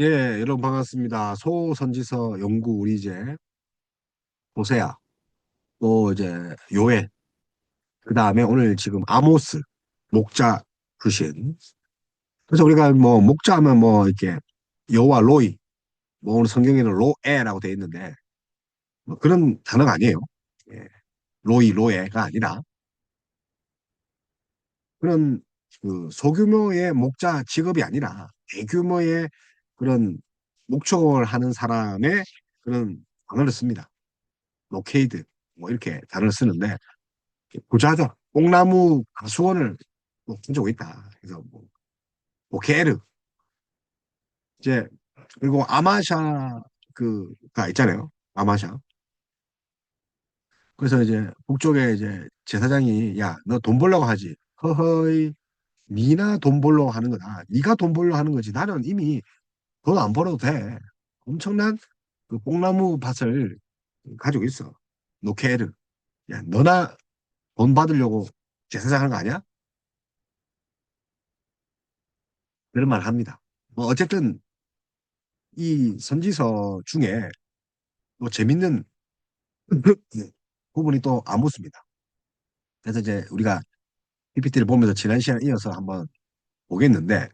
예, 여러분 반갑습니다. 소선지서 연구 우리 이제 보세요. 또 이제 요엘, 그 다음에 오늘 지금 아모스, 목자 출신. 그래서 우리가 뭐 목자 하면 뭐 이렇게 여호와 로이, 뭐 오늘 성경에는 로에라고 돼 있는데 뭐 그런 단어가 아니에요. 예, 로이, 로에가 아니라 그런 그 소규모의 목자 직업이 아니라 대규모의 그런 목축을 하는 사람의 그런 단어를 씁니다. 로케이드 뭐 이렇게 단어를 쓰는데 부자죠. 뽕나무 가수원을 뭐 가지고 있다. 그래서 뭐 게르 이제 그리고 아마샤 그가 있잖아요. 아마샤. 그래서 이제 북쪽에 이제 제사장이 야, 너 돈 벌려고 하지. 허허이, 니나 돈 벌려고 하는 거다. 니가 돈 벌려고 하는 거지. 나는 이미 돈 안 벌어도 돼. 엄청난 그 뽕나무 밭을 가지고 있어. 노케르. 야, 너나 돈 받으려고 제사장 하는 거 아니야? 그런 말 합니다. 뭐 어쨌든 이 선지서 중에 뭐 재밌는 부분이 또 안 묻습니다. 그래서 이제 우리가 PPT를 보면서 지난 시간에 이어서 한번 보겠는데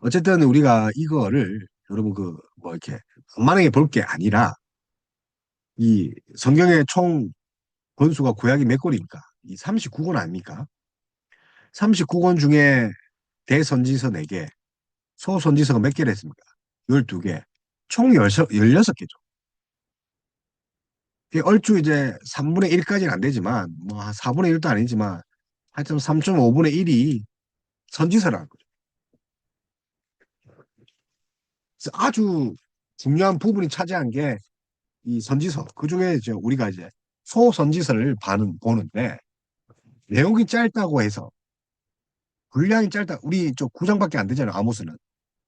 어쨌든 우리가 이거를 여러분 그 뭐 이렇게 만만하게 볼 게 아니라 이 성경의 총 권수가 구약이 몇 권입니까? 이 39권 아닙니까? 39권 중에 대선지서 4개, 소선지서가 몇 개를 했습니까? 12개. 총 16개죠. 얼추 이제 3분의 1까지는 안 되지만, 뭐, 한 4분의 1도 아니지만, 하여튼 3.5분의 1이 선지서라는 거죠. 그래서 아주 중요한 부분이 차지한 게 이 선지서. 그 중에 이제 우리가 이제 소선지서를 보는데, 내용이 짧다고 해서, 분량이 짧다. 우리 저 9장밖에 안 되잖아요, 아모스는.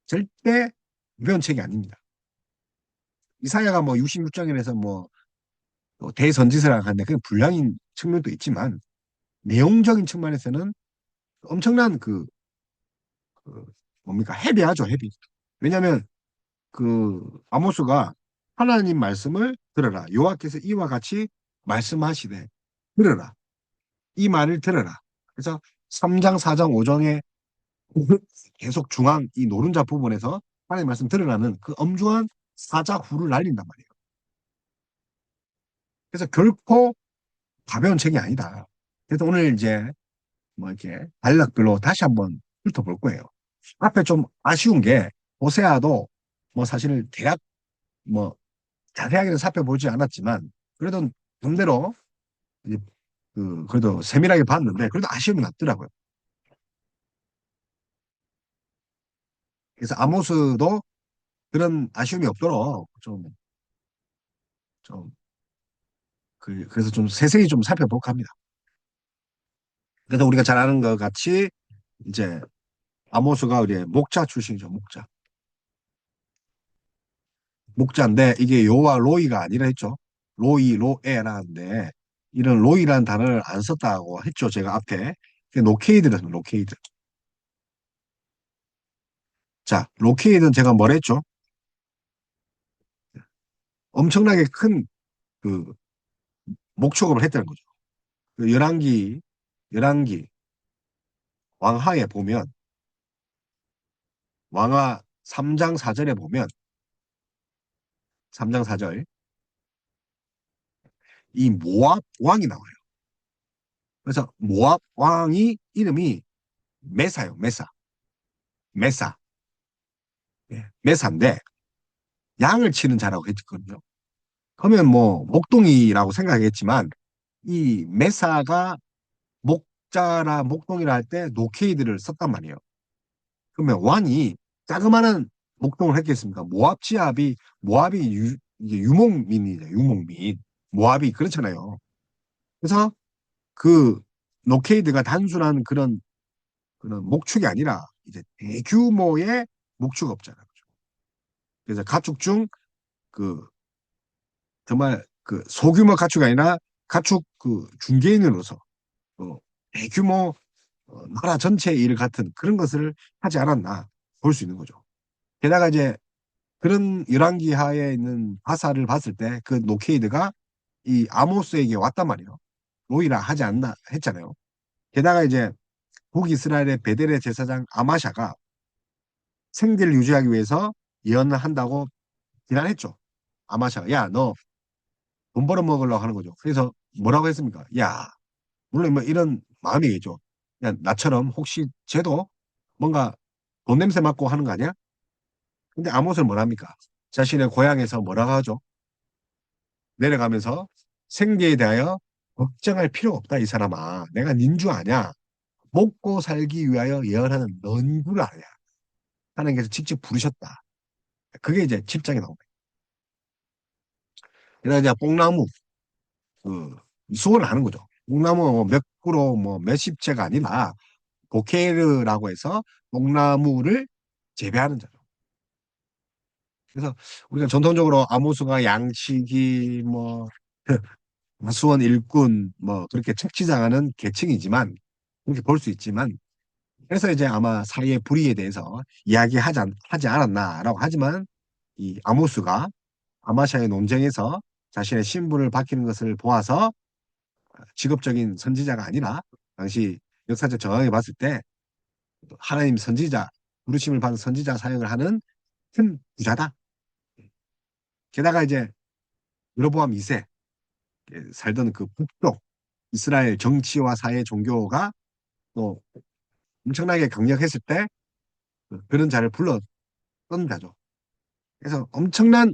절대 무료한 책이 아닙니다. 이사야가 뭐 66장이라서 뭐또 대선지서라고 하는데, 그냥 분량인 측면도 있지만, 내용적인 측면에서는 엄청난 그 뭡니까? 헤비하죠, 헤비. 왜냐하면 그 아모스가 하나님 말씀을 들어라. 여호와께서 이와 같이 말씀하시되 들어라. 이 말을 들어라. 그래서 3장, 4장, 5장에 계속 중앙 이 노른자 부분에서 하나님 말씀 들으라는 그 엄중한 사자후를 날린단 말이에요. 그래서 결코 가벼운 책이 아니다. 그래서 오늘 이제 뭐 이렇게 단락별로 다시 한번 훑어볼 거예요. 앞에 좀 아쉬운 게 호세아도 뭐 사실 대략 뭐 자세하게는 살펴보지 않았지만 그래도 분대로 이제 그 그래도 세밀하게 봤는데 그래도 아쉬움이 남더라고요. 그래서 아모스도 그런 아쉬움이 없도록 좀 그래서 좀 세세히 좀 살펴볼까 합니다. 그래서 우리가 잘 아는 것 같이 이제 아모스가 우리의 목자 출신이죠, 목자. 목자인데 이게 요와 로이가 아니라 했죠. 로이, 로에라는데 이런 로이라는 단어를 안 썼다고 했죠. 제가 앞에. 로케이드라서 로케이드. 자, 로케이드는 제가 뭘 했죠? 엄청나게 큰 그 목축업을 했다는 거죠. 그 열왕기 왕하에 보면 왕하 3장 4절에 보면 3장 4절 이 모압 왕이 나와요. 그래서 모압 왕이 이름이 메사요. 메사. 메사. 예, 메사인데 양을 치는 자라고 했거든요. 그러면 뭐 목동이라고 생각했지만 이 메사가 목자라 목동이라 할 때 노케이드를 썼단 말이에요. 그러면 왕이 자그마한 목동을 했겠습니까? 모압이 이게 유목민이죠. 유목민. 모압이 그렇잖아요. 그래서 그 노케이드가 단순한 그런 목축이 아니라 이제 대규모의 목축업자라는 거죠. 그래서 가축 중 그 정말 그 소규모 가축이 아니라 가축 그 중개인으로서 대규모 나라 전체의 일 같은 그런 것을 하지 않았나 볼 수 있는 거죠. 게다가 이제 그런 열왕기 하에 있는 바사를 봤을 때 그 노케이드가 이 아모스에게 왔단 말이에요. 로이라 하지 않나 했잖아요. 게다가 이제 북이스라엘의 베델의 제사장 아마샤가 생계를 유지하기 위해서 예언을 한다고 비난했죠. 아마샤가 야, 너 돈 벌어먹으려고 하는 거죠. 그래서 뭐라고 했습니까? 야, 물론 뭐 이런 마음이겠죠. 야, 나처럼 혹시 쟤도 뭔가 돈 냄새 맡고 하는 거 아니야? 근데 아못은 뭐랍니까? 자신의 고향에서 뭐라고 하죠? 내려가면서 생계에 대하여 걱정할 필요 없다, 이 사람아. 내가 닌줄 아냐? 먹고 살기 위하여 예언하는 넌 줄 아냐? 하나님께서 직접 부르셨다. 그게 이제 집장에 나온 거예요. 그래서 이제 뽕나무, 그, 수원을 하는 거죠. 뽕나무 뭐몇 그루 뭐 몇십 채가 아니라 보케르라고 해서 뽕나무를 재배하는 자죠. 그래서 우리가 전통적으로 아모스가 양치기 뭐 수원 일꾼 뭐 그렇게 책치장하는 계층이지만 그렇게 볼 수 있지만 그래서 이제 아마 사이의 불의에 대해서 하지 않았나라고 하지만 이 아모스가 아마샤의 논쟁에서 자신의 신분을 밝히는 것을 보아서 직업적인 선지자가 아니라 당시 역사적 정황에 봤을 때 하나님 선지자 부르심을 받은 선지자 사역을 하는 큰 부자다. 게다가 이제 여로보암 2세 살던 그 북쪽 이스라엘 정치와 사회 종교가 또 엄청나게 강력했을 때 그런 자를 불렀던 자죠. 그래서 엄청난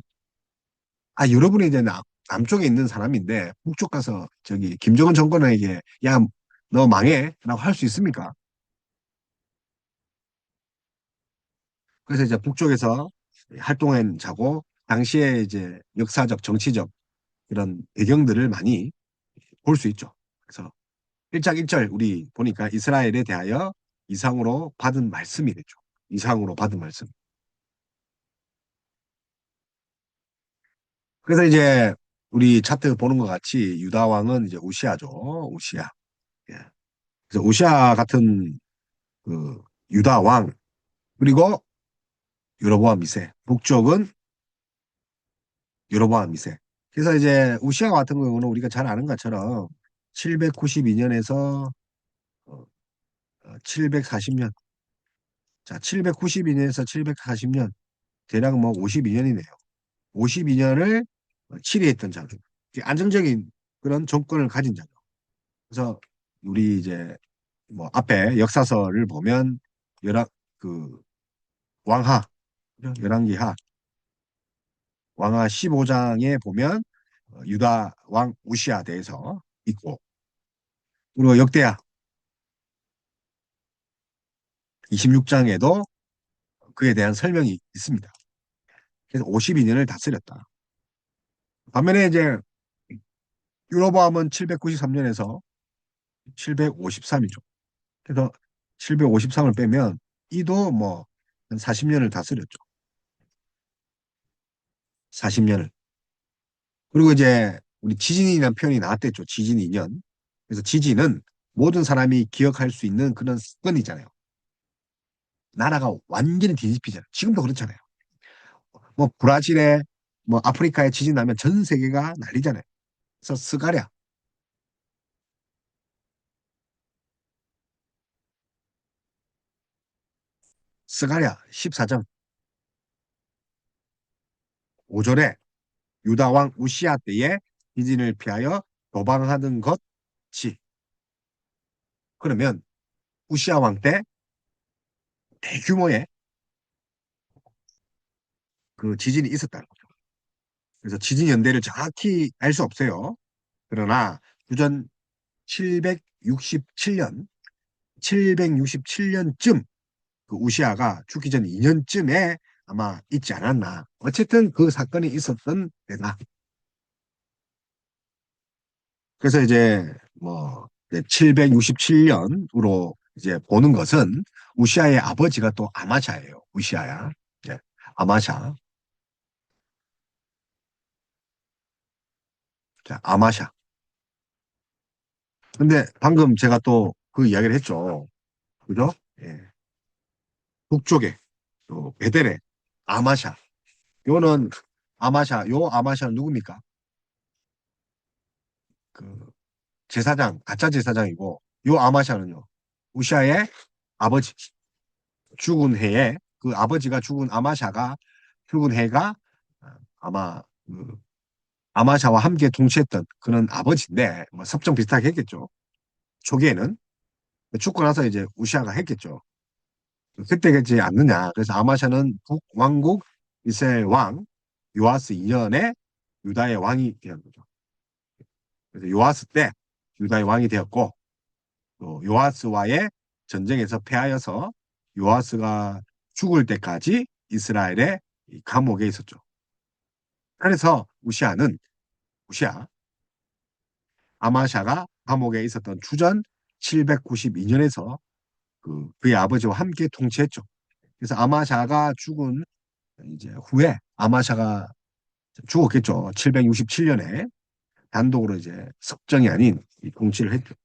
여러분이 이제 남쪽에 있는 사람인데 북쪽 가서 저기 김정은 정권에게 야 너 망해라고 할 수 있습니까? 그래서 이제 북쪽에서 활동한 자고 당시에 이제 역사적 정치적 이런 배경들을 많이 볼 수 있죠. 그래서 일장일절 우리 보니까 이스라엘에 대하여 이상으로 받은 말씀이 되죠. 이상으로 받은 말씀. 그래서 이제 우리 차트 보는 것 같이 유다 왕은 이제 우시아죠. 우시아. 예. 그래서 우시아 같은 그 유다 왕 그리고 여로보암 2세. 북쪽은 여로보암 2세. 그래서 이제 우시아 같은 경우는 우리가 잘 아는 것처럼 792년에서 740년. 자, 792년에서 740년. 대략 뭐 52년이네요. 52년을 치리했던 자죠. 안정적인 그런 정권을 가진 자죠. 그래서 우리 이제 뭐 앞에 역사서를 보면 열왕 그 왕하 열왕기하 왕하 15장에 보면 유다 왕 우시아 대해서 있고 그리고 역대하 26장에도 그에 대한 설명이 있습니다. 그래서 52년을 다스렸다. 반면에 이제 유로보암은 793년에서 753이죠. 그래서 753을 빼면 이도 뭐 한 40년을 다스렸죠. 40년을. 그리고 이제 우리 지진이라는 표현이 나왔댔죠. 지진 2년. 그래서 지진은 모든 사람이 기억할 수 있는 그런 습관이잖아요. 나라가 완전히 뒤집히잖아요. 지금도 그렇잖아요. 뭐 브라질에 뭐 아프리카에 지진 나면 전 세계가 난리잖아요. 그래서 스가랴 14장 5절에 유다 왕 우시아 때에 지진을 피하여 도방하던 것이 그러면 우시아 왕 때 대규모의 그 지진이 있었다는 거죠. 그래서 지진 연대를 정확히 알 수 없어요. 그러나 주전 767년, 767년쯤 그 우시아가 죽기 전 2년쯤에 아마 있지 않았나. 어쨌든 그 사건이 있었던 데다. 그래서 이제 뭐 767년으로 이제 보는 것은 우시아의 아버지가 또 아마샤예요. 우시아야. 네. 아마샤. 자, 아마샤. 근데 방금 제가 또 그 이야기를 했죠. 그죠? 예. 북쪽에 또 베델에 아마샤. 요는 요 아마샤는 누굽니까? 그 제사장, 가짜 제사장이고, 요 아마샤는요, 우시아의 아버지, 죽은 해에, 그 아버지가 죽은 아마샤가, 죽은 해가 아마 그 아마샤와 함께 동치했던 그런 아버지인데, 뭐 섭정 비슷하게 했겠죠. 초기에는. 죽고 나서 이제 우시아가 했겠죠. 그때겠지 않느냐. 그래서 아마샤는 북왕국 이스라엘 왕 요아스 2년에 유다의 왕이 된 거죠. 그래서 요아스 때 유다의 왕이 되었고, 또 요아스와의 전쟁에서 패하여서 요아스가 죽을 때까지 이스라엘의 이 감옥에 있었죠. 그래서 우시아 아마샤가 감옥에 있었던 주전 792년에서 그의 아버지와 함께 통치했죠. 그래서 아마샤가 죽은 이제 후에 아마샤가 죽었겠죠. 767년에 단독으로 이제 섭정이 아닌 이 통치를 했죠.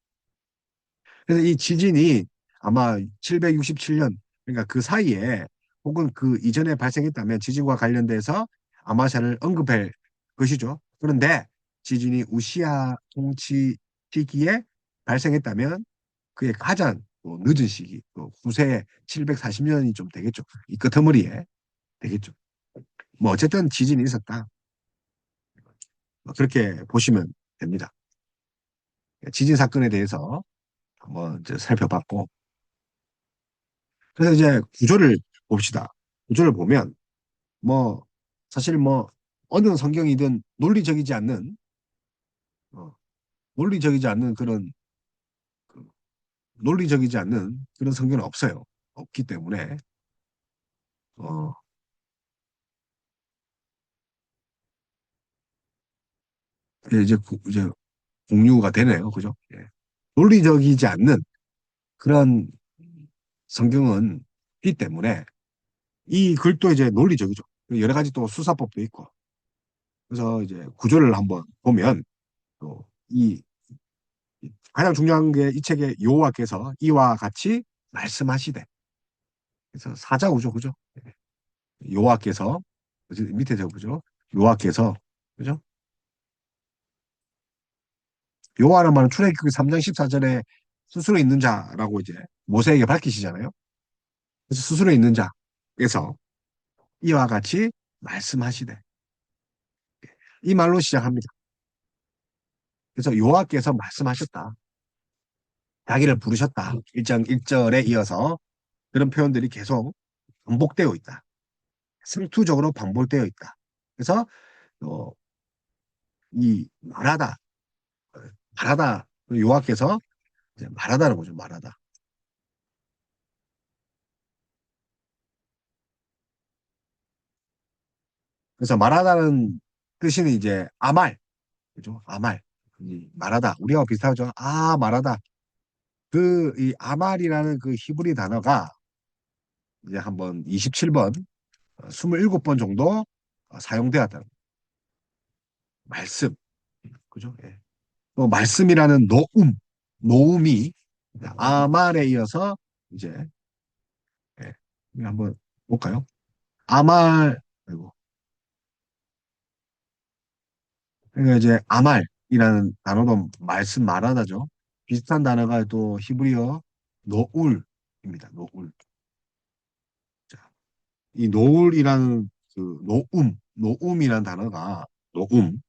그래서 이 지진이 아마 767년, 그러니까 그 사이에 혹은 그 이전에 발생했다면 지진과 관련돼서 아마샤를 언급할 것이죠. 그런데 지진이 우시아 통치 시기에 발생했다면 그의 가장 또 늦은 시기, 또 후세 740년이 좀 되겠죠. 이 끄트머리에 되겠죠. 뭐 어쨌든 지진이 있었다. 뭐 그렇게 보시면 됩니다. 지진 사건에 대해서 한번 이제 살펴봤고, 그래서 이제 구조를 봅시다. 구조를 보면 뭐 사실 뭐 어느 성경이든 어, 논리적이지 않는 그, 논리적이지 않는 그런 성경은 없어요. 없기 때문에 어, 이제 공유가 되네요. 그죠? 예. 논리적이지 않는 그런 성경은 있기 때문에 이 글도 이제 논리적이죠. 여러 가지 또 수사법도 있고. 그래서 이제 구조를 한번 보면 또 이 가장 중요한 게 이 책의 여호와께서 이와 같이 말씀하시되. 그래서 사자구조, 그죠? 여호와께서 밑에 적어보죠. 여호와께서, 그죠? 여호와란 말은 출애굽기 3장 14절에 스스로 있는 자라고 이제 모세에게 밝히시잖아요. 그래서 스스로 있는 자에서 이와 같이 말씀하시되 이 말로 시작합니다. 그래서 여호와께서 말씀하셨다. 자기를 부르셨다. 1장 1절에 이어서 그런 표현들이 계속 반복되어 있다. 승투적으로 반복되어 있다. 그래서 어, 이 말하다 여호와께서 이제 말하다는 거죠. 말하다. 그래서 말하다는 뜻은 이제 아말, 그죠? 아말. 이 말하다. 우리와 비슷하죠. 아, 말하다. 이 아말이라는 그 히브리 단어가 이제 한번 27번, 27번 정도 사용되었다. 말씀. 그죠? 예. 또 말씀이라는 노음이 아말에 이어서 이제 예. 우리 한번 볼까요? 아말, 아이고. 그러니까 이제 아말이라는 단어도 말씀 말하다죠. 비슷한 단어가 또 히브리어 노울입니다. 노울. 자, 이 노울이라는 노움이라는 단어가 노움,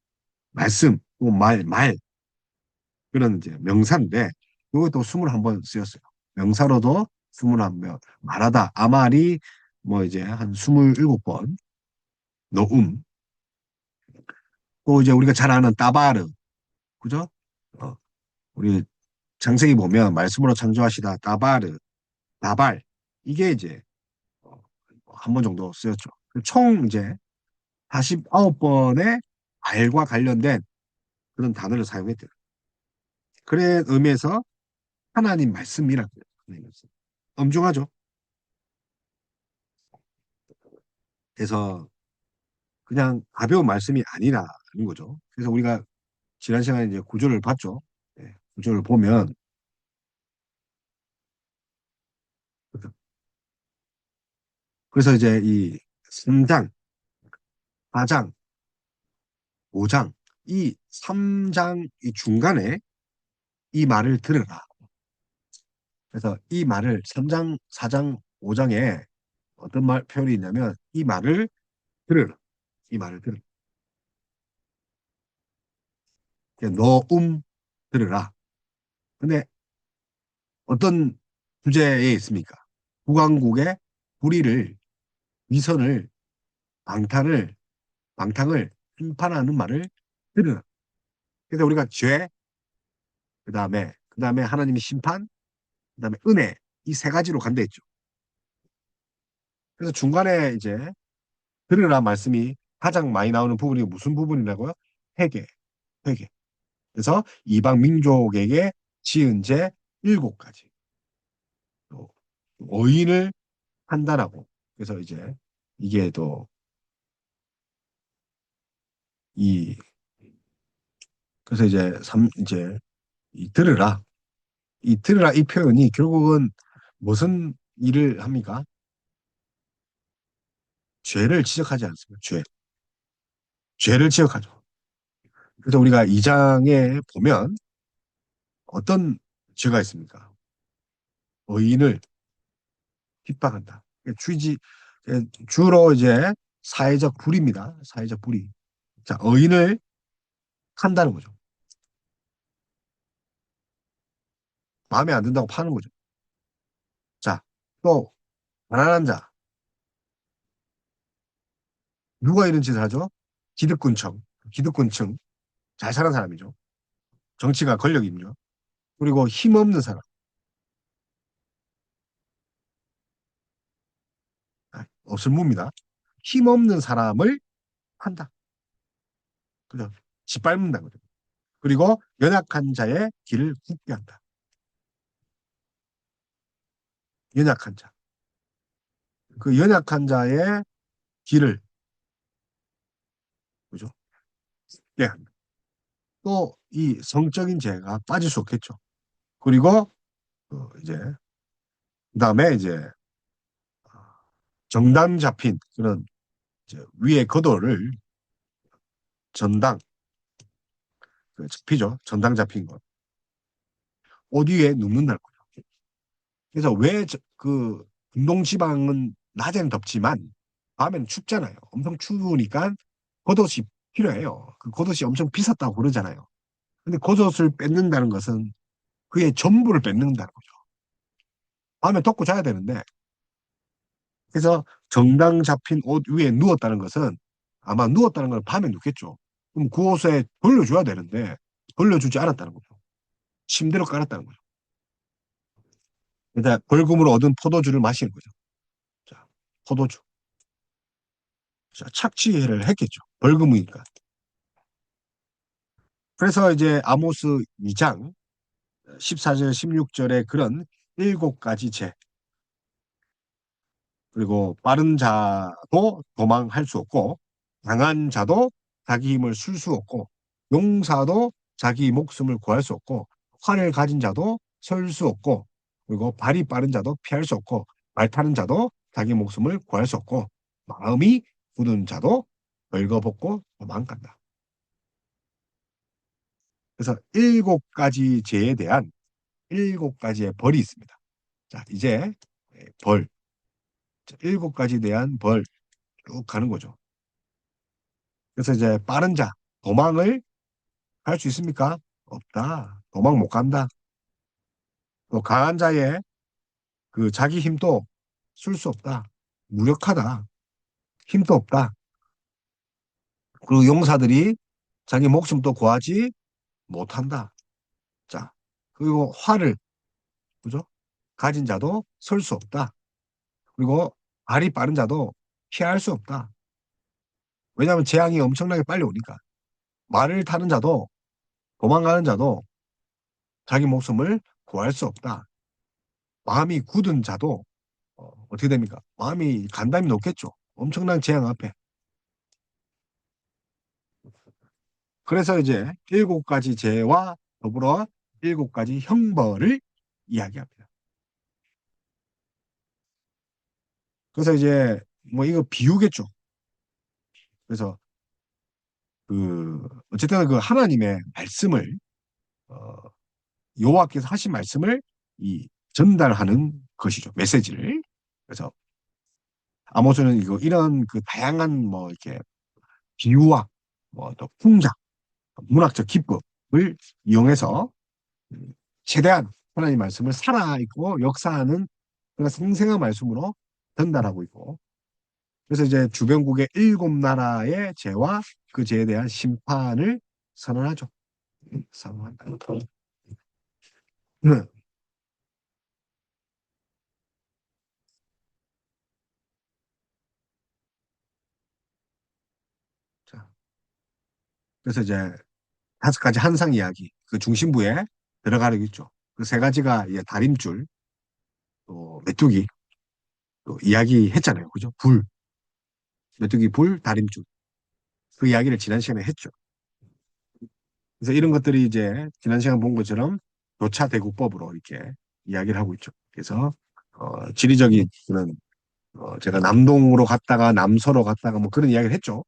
말씀, 또 그런 이제 명사인데 이것도 21번 쓰였어요. 명사로도 21번 말하다 아말이 뭐 이제 한 27번 노움 또 이제 우리가 잘 아는 따바르 그죠? 어, 우리 창세기 보면 말씀으로 창조하시다 따바르 나발 이게 이제 한 번 정도 쓰였죠. 총 이제 49번의 말과 관련된 그런 단어를 사용했대요. 그런 의미에서 하나님 말씀이라고 해요. 엄중하죠. 그래서 그냥 가벼운 말씀이 아니라는 거죠. 그래서 우리가 지난 시간에 이제 구조를 봤죠. 네, 구조를 보면 그래서 이제 이 3장, 4장, 5장. 이 3장 이 중간에 이 말을 들으라. 그래서 이 말을 3장, 4장, 5장에 어떤 말 표현이 있냐면 이 말을 들으라. 이 말을 들으라. 너음 들으라. 근데 어떤 주제에 있습니까? 국왕국의 불의를, 위선을, 방탄을, 방탕을 심판하는 말을 들으라. 그래서 우리가 죄, 그 다음에 하나님의 심판, 그 다음에 은혜, 이 세 가지로 간다 했죠. 그래서 중간에 이제 들으라 말씀이 가장 많이 나오는 부분이 무슨 부분이라고요? 회개, 회개. 그래서 이방 민족에게 지은 죄 7가지. 또 의인을 판단하고. 그래서 이제 이게 또 이, 그래서 이제 이제 이 들으라. 이 들으라 이 표현이 결국은 무슨 일을 합니까? 죄를 지적하지 않습니다. 죄를 지적하죠. 그래서 우리가 2장에 보면 어떤 죄가 있습니까? 의인을 핍박한다. 주지 주로 이제 사회적 불의입니다. 사회적 불의. 자, 의인을 판다는 거죠. 마음에 안 든다고 파는 거죠. 자, 또 가난한 자. 누가 이런 짓을 하죠? 기득권층. 기득권층. 잘 사는 사람이죠. 정치가 권력이죠. 그리고 힘없는 사람. 없을무입니다. 힘없는 사람을 판다. 그죠? 짓밟는다. 그죠? 그리고 연약한 자의 길을 굳게 한다. 연약한 자. 그 연약한 자의 길을, 그죠? 굳게 한다. 또 이 성적인 죄가 빠질 수 없겠죠. 그리고 이제 그다음에 이제 정당 잡힌 그런 이제 위의 거도를 전당 그 잡히죠. 전당 잡힌 것. 옷 위에 눕는다는 거죠. 그래서 왜 그 중동지방은 낮에는 덥지만 밤에는 춥잖아요. 엄청 추우니까 겉옷이 필요해요. 그 겉옷이 엄청 비쌌다고 그러잖아요. 근데 겉옷을 뺏는다는 것은 그의 전부를 뺏는다는 거죠. 밤에 덮고 자야 되는데 그래서 정당 잡힌 옷 위에 누웠다는 것은 아마 누웠다는 걸 밤에 눕겠죠. 그럼 그 옷에 돌려줘야 되는데 돌려주지 않았다는 거죠. 침대로 깔았다는 거죠. 그러니까 벌금으로 얻은 포도주를 마시는 거죠. 자, 포도주. 자, 착취를 했겠죠. 벌금이니까. 그래서 이제 아모스 2장 14절 16절에 그런 7가지 죄 그리고 빠른 자도 도망할 수 없고 강한 자도 자기 힘을 쓸 수 없고 용사도 자기 목숨을 구할 수 없고 활을 가진 자도 설 수 없고 그리고 발이 빠른 자도 피할 수 없고 말 타는 자도 자기 목숨을 구할 수 없고 마음이 굳은 자도 벌거벗고 도망간다. 그래서 7가지 죄에 대한 7가지의 벌이 있습니다. 자, 이제 벌, 7가지에 대한 벌 쭉 가는 거죠. 그래서 이제 빠른 자, 도망을 할 수 있습니까? 없다. 도망 못 간다. 또 강한 자의 그 자기 힘도 쓸 수 없다. 무력하다. 힘도 없다. 그리고 용사들이 자기 목숨도 구하지 못한다. 자, 그리고 활을, 그죠? 가진 자도 설 수 없다. 그리고 발이 빠른 자도 피할 수 없다. 왜냐하면 재앙이 엄청나게 빨리 오니까. 말을 타는 자도 도망가는 자도 자기 목숨을 구할 수 없다. 마음이 굳은 자도 떻게 됩니까? 마음이 간담이 높겠죠. 엄청난 재앙 앞에. 그래서 이제 7가지 죄와 더불어 7가지 형벌을 이야기합니다. 그래서 이제 뭐 이거 비유겠죠. 그래서 어쨌든 그 하나님의 말씀을 어, 여호와께서 하신 말씀을 이 전달하는 것이죠. 메시지를. 그래서 아모스는 이런 그 다양한 뭐 이렇게 비유와 뭐 또 풍자, 문학적 기법을 이용해서 최대한 하나님 말씀을 살아있고 역사하는 그런 생생한 말씀으로 전달하고 있고 그래서 이제 주변국의 일곱 나라의 죄와 그 죄에 대한 심판을 선언하죠. 선언한다. 네. 자, 그래서 이제 다섯 가지 한상 이야기 그 중심부에 들어가게 있죠. 그 세 가지가 이제 다림줄, 또 메뚜기, 또 이야기 했잖아요. 그죠? 메뚜기 불, 다림줄. 그 이야기를 지난 시간에 했죠. 그래서 이런 것들이 이제 지난 시간 본 것처럼 교차대구법으로 이렇게 이야기를 하고 있죠. 그래서 지리적인 그런 제가 남동으로 갔다가 남서로 갔다가 뭐 그런 이야기를 했죠.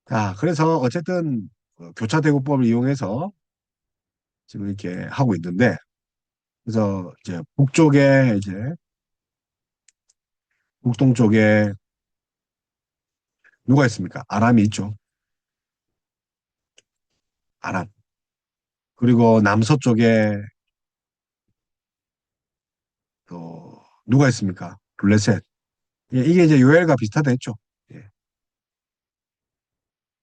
자, 그래서 어쨌든 교차대구법을 이용해서 지금 이렇게 하고 있는데 그래서 이제 북쪽에 이제 북동쪽에 누가 있습니까? 아람이 있죠. 아람. 그리고 남서쪽에 또 누가 있습니까? 블레셋. 예, 이게 이제 요엘과 비슷하다 했죠. 예.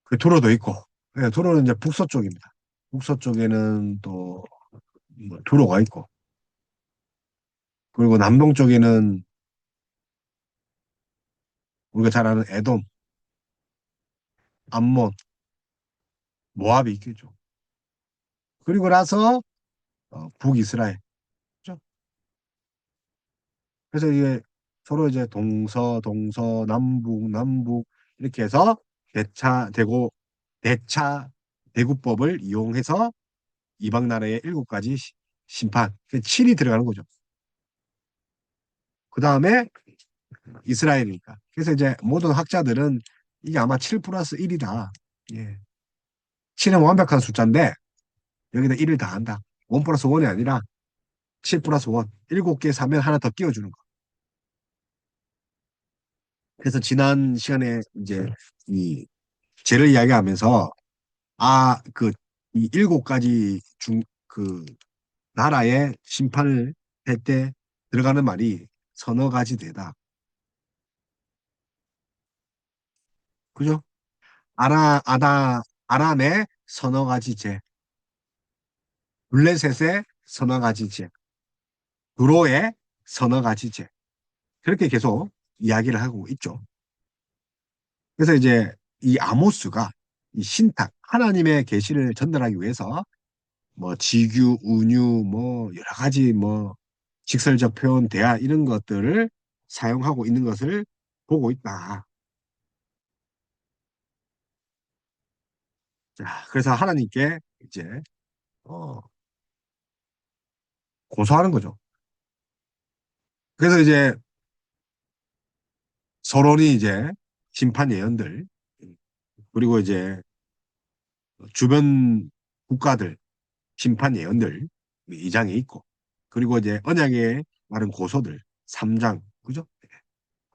그 두로도 있고. 예, 두로는 이제 북서쪽입니다. 북서쪽에는 또뭐 두로가 있고. 그리고 남동쪽에는 우리가 잘 아는 에돔, 암몬, 모압이 있겠죠. 그리고 나서 북이스라엘. 그죠? 그래서 이게 서로 이제 동서, 남북 이렇게 해서 대차 대구법을 이용해서 이방 나라의 일곱 가지 심판, 7이 들어가는 거죠. 그 다음에 이스라엘이니까. 그래서 이제 모든 학자들은 이게 아마 7 플러스 1이다. 예. 7은 완벽한 숫자인데 여기다 1을 더한다. 1 플러스 1이 아니라 7 플러스 1. 7개 사면 하나 더 끼워주는 거. 그래서 지난 시간에 이제 이 죄를 이야기하면서 이 일곱 가지 나라의 심판을 할 때 들어가는 말이 서너 가지 되다. 그죠? 아람의 서너 가지 죄, 블레셋의 서너 가지 죄, 두로의 서너 가지 죄. 그렇게 계속 이야기를 하고 있죠. 그래서 이제 이 아모스가 이 신탁, 하나님의 계시를 전달하기 위해서 뭐 지규, 운유, 뭐 여러 가지 뭐 직설적 표현, 대화 이런 것들을 사용하고 있는 것을 보고 있다. 자, 그래서 하나님께 이제 어, 고소하는 거죠. 그래서 이제 서론이 이제 심판 예언들 그리고 이제 주변 국가들 심판 예언들 이장에 있고 그리고 이제 언약에 따른 고소들 3장 그죠?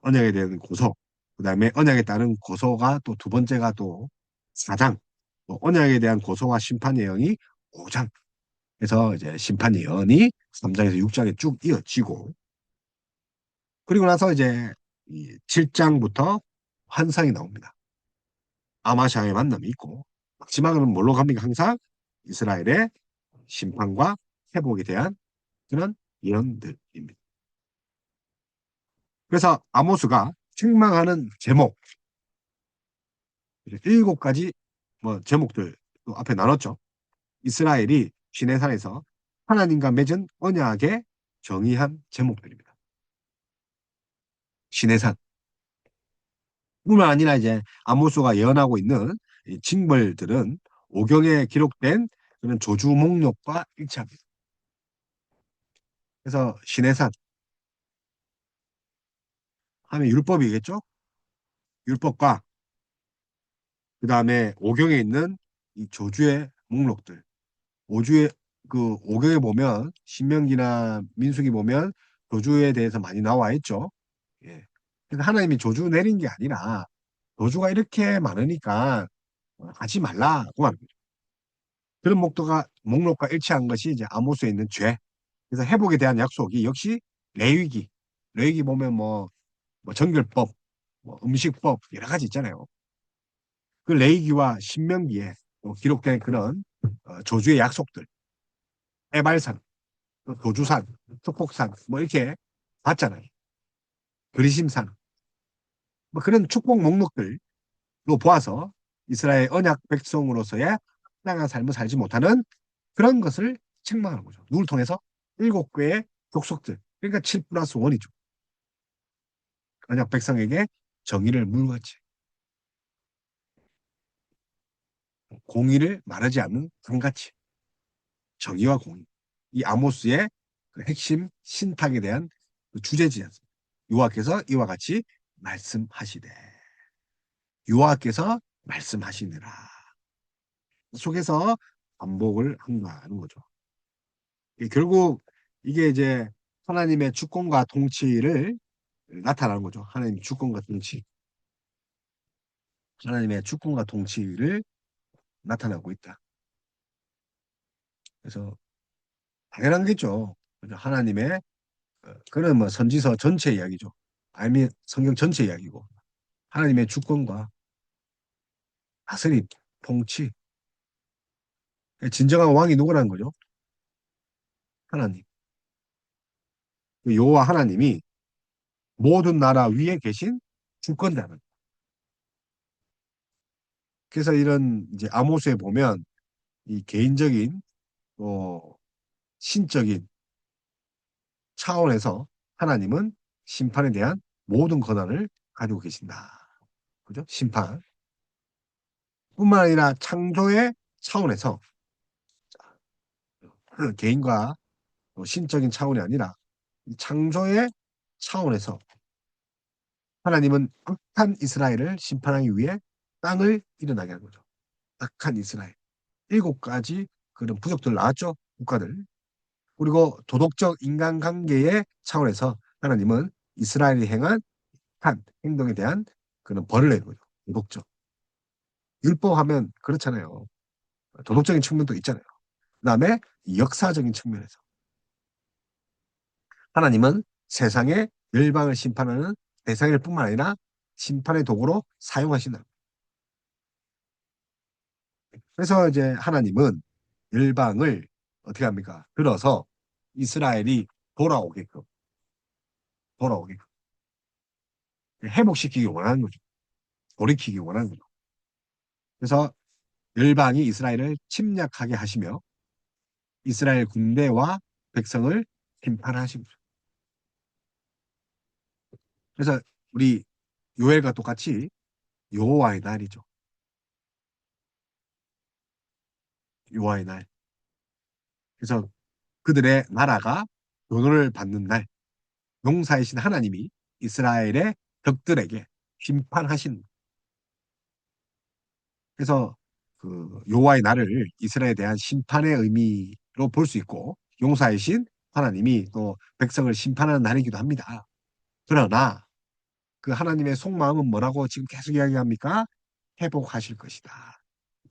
언약에 대한 고소 그다음에 언약에 따른 고소가 또 두 번째가 또 4장 또 언약에 대한 고소와 심판 예언이 5장 그래서 이제 심판 예언이 3장에서 6장에 쭉 이어지고 그리고 나서 이제 이 7장부터 환상이 나옵니다. 아마샤의 만남이 있고 마지막으로는 뭘로 갑니까? 항상 이스라엘의 심판과 회복에 대한 그런 예언들입니다. 그래서 아모스가 책망하는 제목 일곱 가지 뭐 제목들 또 앞에 나눴죠. 이스라엘이 시내산에서 하나님과 맺은 언약의 정의한 제목들입니다. 시내산 뿐만 아니라 이제 아모스가 예언하고 있는 이 징벌들은 오경에 기록된 그런 조주 목록과 일치합니다. 그래서 시내산 하면 율법이겠죠? 율법과 그 다음에 오경에 있는 이 조주의 목록들. 오주의 그 오경에 보면 신명기나 민수기 보면 조주에 대해서 많이 나와 있죠. 예. 그래서 하나님이 조주 내린 게 아니라 조주가 이렇게 많으니까 하지 말라고 합니다. 그런 목록과 일치한 것이 이제 아모스에 있는 죄. 그래서 회복에 대한 약속이 역시 레위기. 레위기 보면 뭐 정결법, 뭐 음식법 여러 가지 있잖아요. 그 레위기와 신명기에 기록된 그런 조주의 약속들, 에발산, 또 도주산, 축복산 뭐 이렇게 봤잖아요. 그리심산 뭐 그런 축복 목록들로 보아서 이스라엘 언약 백성으로서의 합당한 삶을 살지 못하는 그런 것을 책망하는 거죠. 누굴 통해서? 일곱 개의 족속들. 그러니까 7 플러스 1이죠. 언약 백성에게 정의를 물같이 공의를 말하지 않는 강같이 정의와 공의. 이 아모스의 그 핵심 신탁에 대한 그 주제지였습니다. 여호와께서 이와 같이 말씀하시되 여호와께서 말씀하시느라 속에서 반복을 한다는 거죠. 결국 이게 이제 하나님의 주권과 통치를 나타나는 거죠. 하나님의 주권과 통치. 하나님의 주권과 통치를 나타나고 있다. 그래서 당연한 거죠. 하나님의 그는 뭐 선지서 전체 이야기죠. 아니면 성경 전체 이야기고 하나님의 주권과 다스림, 통치. 진정한 왕이 누구라는 거죠? 하나님. 그 여호와 하나님이 모든 나라 위에 계신 주권자는. 그래서 이런 이제 아모스에 보면 이 개인적인 신적인 차원에서 하나님은 심판에 대한 모든 권한을 가지고 계신다. 그죠? 심판. 뿐만 아니라 창조의 차원에서 개인과 신적인 차원이 아니라 창조의 차원에서 하나님은 악한 이스라엘을 심판하기 위해 땅을 일어나게 한 거죠. 악한 이스라엘. 7가지 그런 부족들 나왔죠. 국가들. 그리고 도덕적 인간관계의 차원에서 하나님은 이스라엘이 행한 한 행동에 대한 그런 벌을 내는 거죠. 도덕적. 율법하면 그렇잖아요. 도덕적인 측면도 있잖아요. 그다음에 역사적인 측면에서 하나님은 세상의 열방을 심판하는 대상일 뿐만 아니라 심판의 도구로 사용하신다. 그래서 이제 하나님은 열방을 어떻게 합니까? 들어서 이스라엘이 돌아오게끔 돌아오게끔 회복시키기 원하는 거죠. 돌이키기 원하는 거죠. 그래서 열방이 이스라엘을 침략하게 하시며 이스라엘 군대와 백성을 심판하신 거죠. 그래서 우리 요엘과 똑같이 여호와의 날이죠. 여호와의 날. 그래서 그들의 나라가 변호를 받는 날, 용사이신 하나님이 이스라엘의 적들에게 심판하신. 그래서 그 여호와의 날을 이스라엘에 대한 심판의 의미로 볼 수 있고 용사이신 하나님이 또 백성을 심판하는 날이기도 합니다. 그러나 그 하나님의 속마음은 뭐라고 지금 계속 이야기합니까? 회복하실 것이다.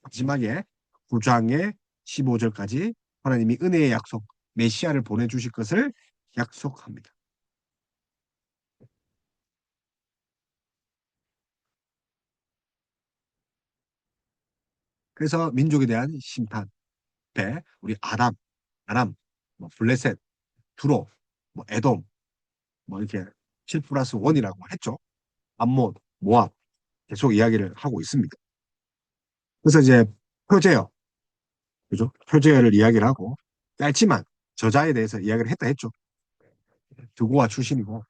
마지막에 9장의 15절까지 하나님이 은혜의 약속, 메시아를 보내주실 것을 약속합니다. 그래서 민족에 대한 심판, 배, 우리 아람, 뭐 블레셋, 두로, 뭐 에돔, 뭐 이렇게 7 플러스 1이라고 했죠. 암몬, 모압 계속 이야기를 하고 있습니다. 그래서 이제 표제어, 그죠? 표제어를 이야기를 하고 짧지만 저자에 대해서 이야기를 했다 했죠. 두고와 출신이고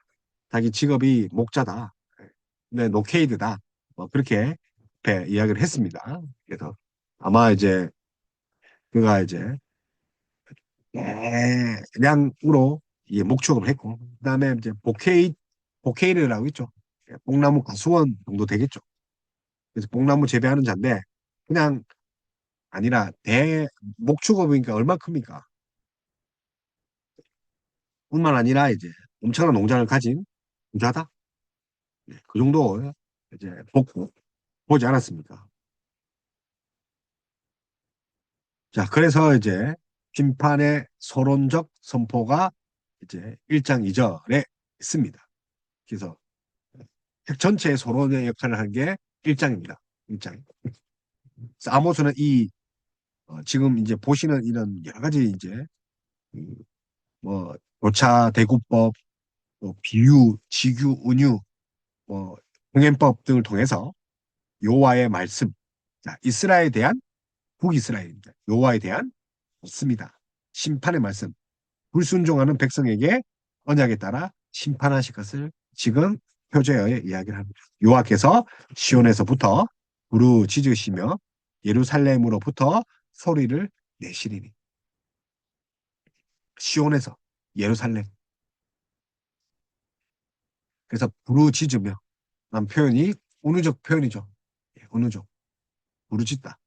자기 직업이 목자다. 네, 노케이드다. 뭐 그렇게 이야기를 했습니다. 그래서 아마 이제 그가 이제 대량으로 목축을 했고 그다음에 이제 보케이르라고 있죠. 뽕나무 가수원 정도 되겠죠. 그래서 뽕나무 재배하는 자인데 그냥 아니라 대 목축어 보니까 얼마 큽니까? 뿐만 아니라 이제 엄청난 농장을 가진 부자다. 그 정도 이제 복 보지 않았습니까? 자, 그래서 이제 심판의 서론적 선포가 이제 1장 2절에 있습니다. 그래서 책 전체의 서론의 역할을 한 게 1장입니다. 1장. 그래서 아모스는 이 지금 이제 보시는 이런 여러 가지 이제 뭐 교차 대구법, 또 비유, 직유, 운유, 뭐 공연법 등을 통해서 여호와의 말씀, 자, 이스라엘에 대한 북이스라엘입니다. 여호와에 대한 없습니다. 심판의 말씀, 불순종하는 백성에게 언약에 따라 심판하실 것을 지금 표제어에 이야기를 합니다. 여호와께서 시온에서부터 부르짖으시며 예루살렘으로부터 소리를 내시리니. 시온에서 예루살렘. 그래서 부르짖으며 란 표현이 은유적 표현이죠. 예, 은유적. 부르짖다.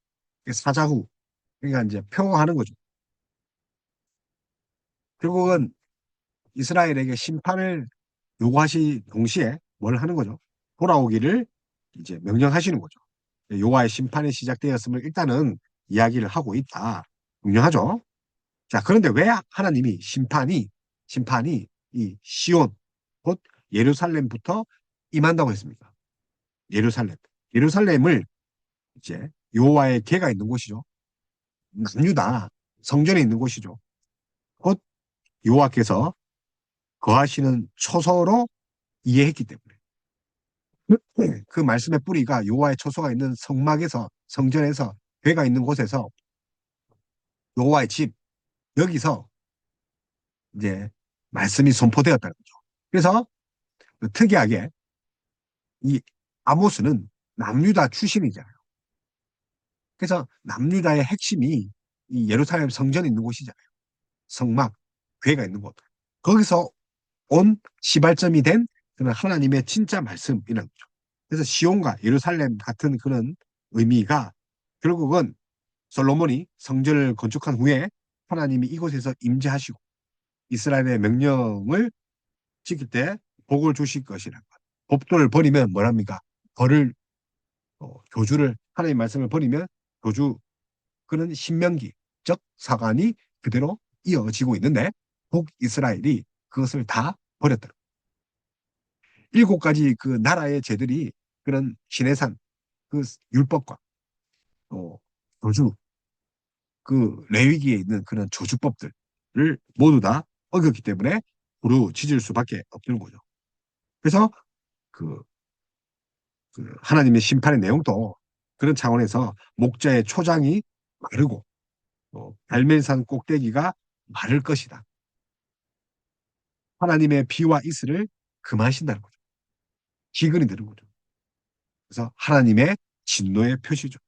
사자후. 그러니까 이제 표하는 거죠. 결국은 이스라엘에게 심판을 요구하시 동시에 뭘 하는 거죠? 돌아오기를 이제 명령하시는 거죠. 여호와의 심판이 시작되었음을 일단은 이야기를 하고 있다. 분명하죠. 자, 그런데 왜 하나님이 심판이 이 시온 곧 예루살렘부터 임한다고 했습니까? 예루살렘. 예루살렘을 이제 여호와의 궤가 있는 곳이죠. 남유다 성전에 있는 곳이죠. 곧 여호와께서 거하시는 처소로 이해했기 때문에 그 말씀의 뿌리가 여호와의 처소가 있는 성막에서 성전에서 궤가 있는 곳에서 여호와의 집 여기서 이제 말씀이 선포되었다는 거죠. 그래서 특이하게 이 아모스는 남유다 출신이잖아요. 그래서 남유다의 핵심이 이 예루살렘 성전에 있는 곳이잖아요. 성막, 궤가 있는 곳. 거기서 온 시발점이 된 그런 하나님의 진짜 말씀이라는 거죠. 그래서 시온과 예루살렘 같은 그런 의미가 결국은 솔로몬이 성전을 건축한 후에 하나님이 이곳에서 임재하시고 이스라엘의 명령을 지킬 때 복을 주실 것이라는 것. 법도를 버리면 뭐랍니까? 벌을 교주를 하나님의 말씀을 버리면 교주 그런 신명기 즉 사관이 그대로 이어지고 있는데 북이스라엘이 그것을 다 버렸다. 7가지 그 나라의 제들이 그런 신해산 그 율법과 또 교주 그 레위기에 있는 그런 저주법들을 모두 다 어겼기 때문에 부르짖을 수밖에 없는 거죠. 그래서 그, 그 하나님의 심판의 내용도 그런 차원에서 목자의 초장이 마르고 갈멜산 꼭대기가 마를 것이다. 하나님의 비와 이슬을 금하신다는 거죠. 기근이 되는 거죠. 그래서 하나님의 진노의 표시죠.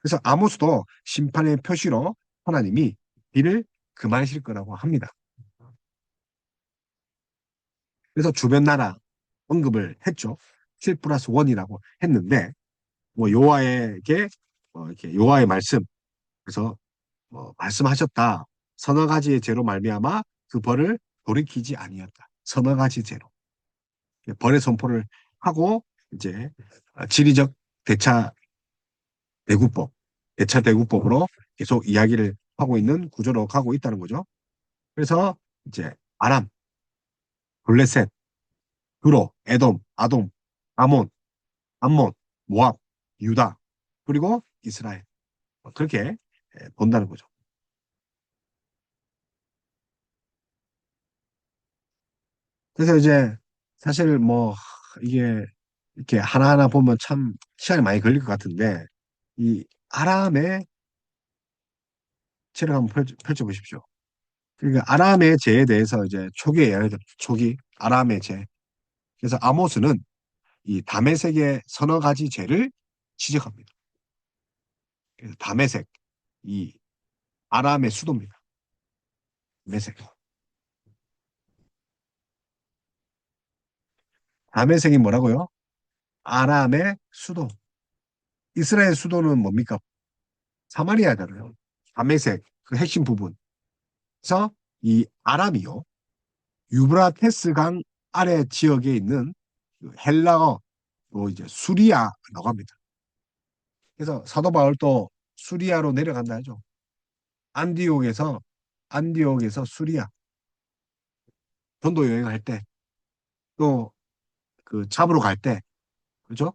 그래서 아모스도 심판의 표시로 하나님이 비를 금하실 거라고 합니다. 그래서 주변 나라 언급을 했죠. 7 플러스 1이라고 했는데 뭐 여호와에게 이렇게 여호와의 말씀 그래서 말씀하셨다. 서너 가지의 죄로 말미암아 그 벌을 돌이키지 아니었다. 서너 가지 죄로 벌의 선포를 하고 이제 지리적 대차 대구법, 대차 대구법으로 계속 이야기를 하고 있는 구조로 가고 있다는 거죠. 그래서 이제 아람, 블레셋, 두로, 에돔, 아돔, 아몬, 암몬, 모압, 유다, 그리고 이스라엘. 그렇게 본다는 거죠. 그래서 이제 사실 뭐 이게 이렇게 하나하나 보면 참 시간이 많이 걸릴 것 같은데 이 아람의 책을 한번 펼쳐보십시오. 그러니까 아람의 죄에 대해서 이제 초기에 이야기했죠. 초기 아람의 죄. 그래서 아모스는 이 다메섹의 서너 가지 죄를 지적합니다. 그래서 다메섹, 이 아람의 수도입니다. 메섹. 다메섹이 뭐라고요? 아람의 수도. 이스라엘 수도는 뭡니까? 사마리아잖아요. 다메섹, 그 핵심 부분. 그래서 이 아람이요. 유브라테스 강 아래 지역에 있는 그 헬라어, 또 이제 수리아라고 합니다. 그래서 사도 바울 또 수리아로 내려간다 하죠. 안디옥에서, 안디옥에서 수리아, 전도 여행할 때, 또 그 잡으러 갈 때, 그죠?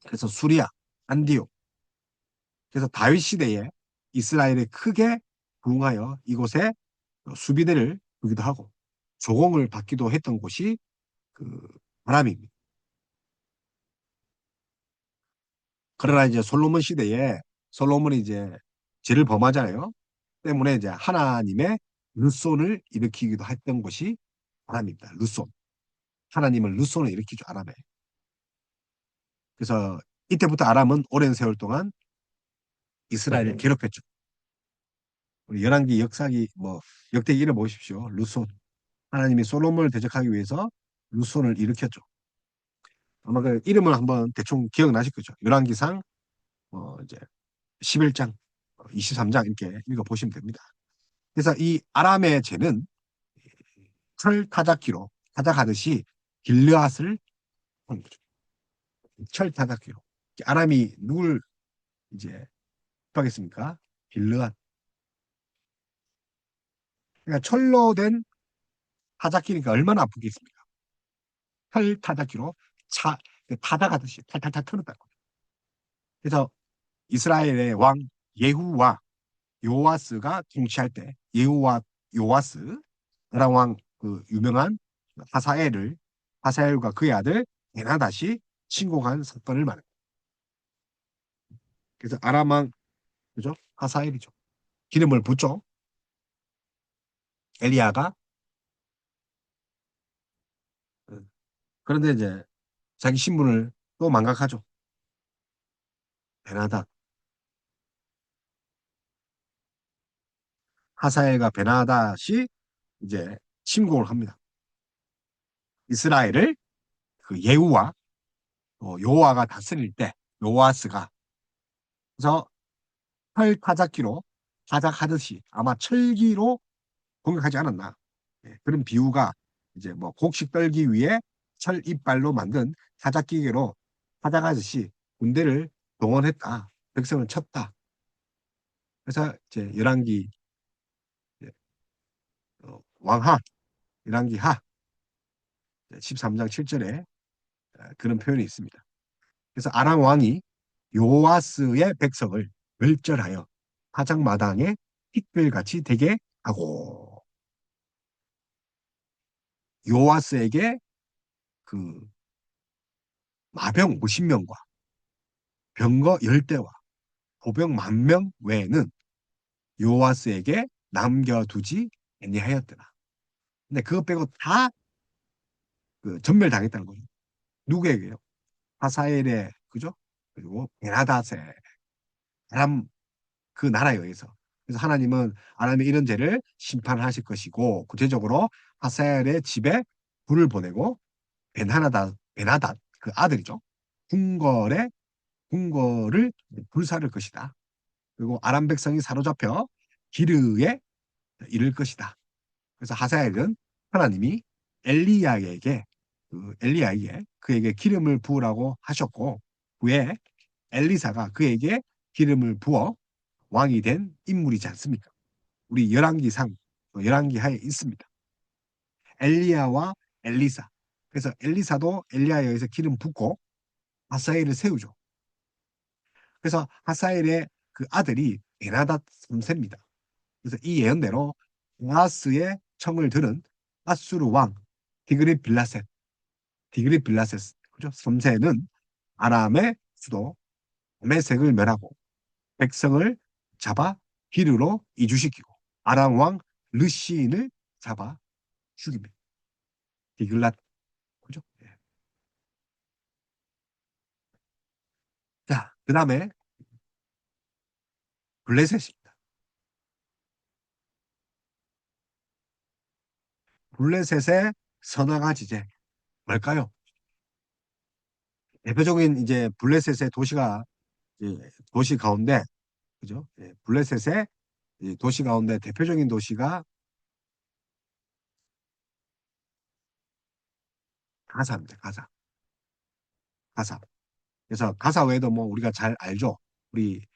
그래서 수리아, 안디옥. 그래서 다윗 시대에 이스라엘이 크게 부흥하여 이곳에 수비대를 두기도 하고 조공을 받기도 했던 곳이 그 아람입니다. 그러나 이제 솔로몬 시대에 솔로몬이 이제 죄를 범하잖아요. 때문에 이제 하나님의 르손을 일으키기도 했던 곳이 아람입니다. 르손. 하나님은 르손을 일으키죠, 아람에. 그래서 이때부터 아람은 오랜 세월 동안 이스라엘을 괴롭혔죠. 우리 열왕기 역사기 뭐 역대기 읽어보십시오. 르손. 하나님이 솔로몬을 대적하기 위해서 르손을 일으켰죠. 아마 그 이름을 한번 대충 기억나실 거죠. 열왕기상 이제 11장, 23장 이렇게 읽어보시면 됩니다. 그래서 이 아람의 죄는 철 타작기로 타작하듯이 길르앗을 한 거죠. 철 타작기로. 아람이 누굴 이제 하겠습니까? 길르앗. 그러니까 철로 된 타작기니까 얼마나 아프겠습니까? 철 타작기로 타작하듯이 탈탈탈 털었다고. 그래서 이스라엘의 왕 예후와 요아스가 통치할 때 예후와 요아스 나라 왕그 유명한 하사엘과 그의 아들 베나다시 침공한 사건을 말합니다. 그래서 아람 왕 그죠? 하사엘이죠. 기름을 붓죠. 엘리야가 그런데 이제 자기 신분을 또 망각하죠. 베나다 하사엘과 베나다시 이제 침공을 합니다. 이스라엘을 그 예후와 요아가 다스릴 때 요아스가 그래서 철 타작기로 타작하듯이 아마 철기로 공격하지 않았나. 예, 그런 비유가 이제 뭐 곡식 떨기 위해 철 이빨로 만든 타작기계로 타작하듯이 군대를 동원했다. 백성을 쳤다. 그래서 이제 열왕기 왕하, 열왕기 하 13장 7절에 그런 표현이 있습니다. 그래서 아람 왕이 요아스의 백성을 멸절하여 타작마당에 핏불같이 되게 하고 요아스에게 그 마병 50명과 병거 10대와 보병 10,000명 외에는 요아스에게 남겨두지 아니하였더라. 근데 그것 빼고 다 그 전멸당했다는 거죠. 누구에게요? 하사엘의 그죠? 그리고 베나닷의 아람 그 나라에 의해서. 그래서 하나님은 아람의 이런 죄를 심판하실 것이고 구체적으로 하사엘의 집에 불을 보내고 베나닷 그 아들이죠. 궁궐에 궁궐을 불사를 것이다. 그리고 아람 백성이 사로잡혀 기르에 이를 것이다. 그래서 하사엘은 하나님이 엘리야에게 그에게 기름을 부으라고 하셨고 후에 엘리사가 그에게 기름을 부어 왕이 된 인물이지 않습니까? 우리 열왕기상 열왕기하에 있습니다. 엘리야와 엘리사. 그래서 엘리사도 엘리야에 의해서 기름 붓고 하사엘을 세우죠. 그래서 하사엘의 그 아들이 베나닷 3세입니다. 그래서 이 예언대로 아하스의 청을 들은 아수르 왕 디그리 빌라셋 그죠? 3세는 아람의 수도 메색을 멸하고 백성을 잡아 기르로 이주시키고 아람 왕 르시인을 잡아 죽입니다. 디글랏 그죠? 예. 자, 그다음에 블레셋입니다. 블레셋의 선악과 지제 뭘까요? 대표적인 이제 블레셋의 도시가 도시 가운데 그죠? 블레셋의 이 도시 가운데 대표적인 도시가 가사입니다. 가사. 가사. 그래서 가사 외에도 뭐 우리가 잘 알죠. 우리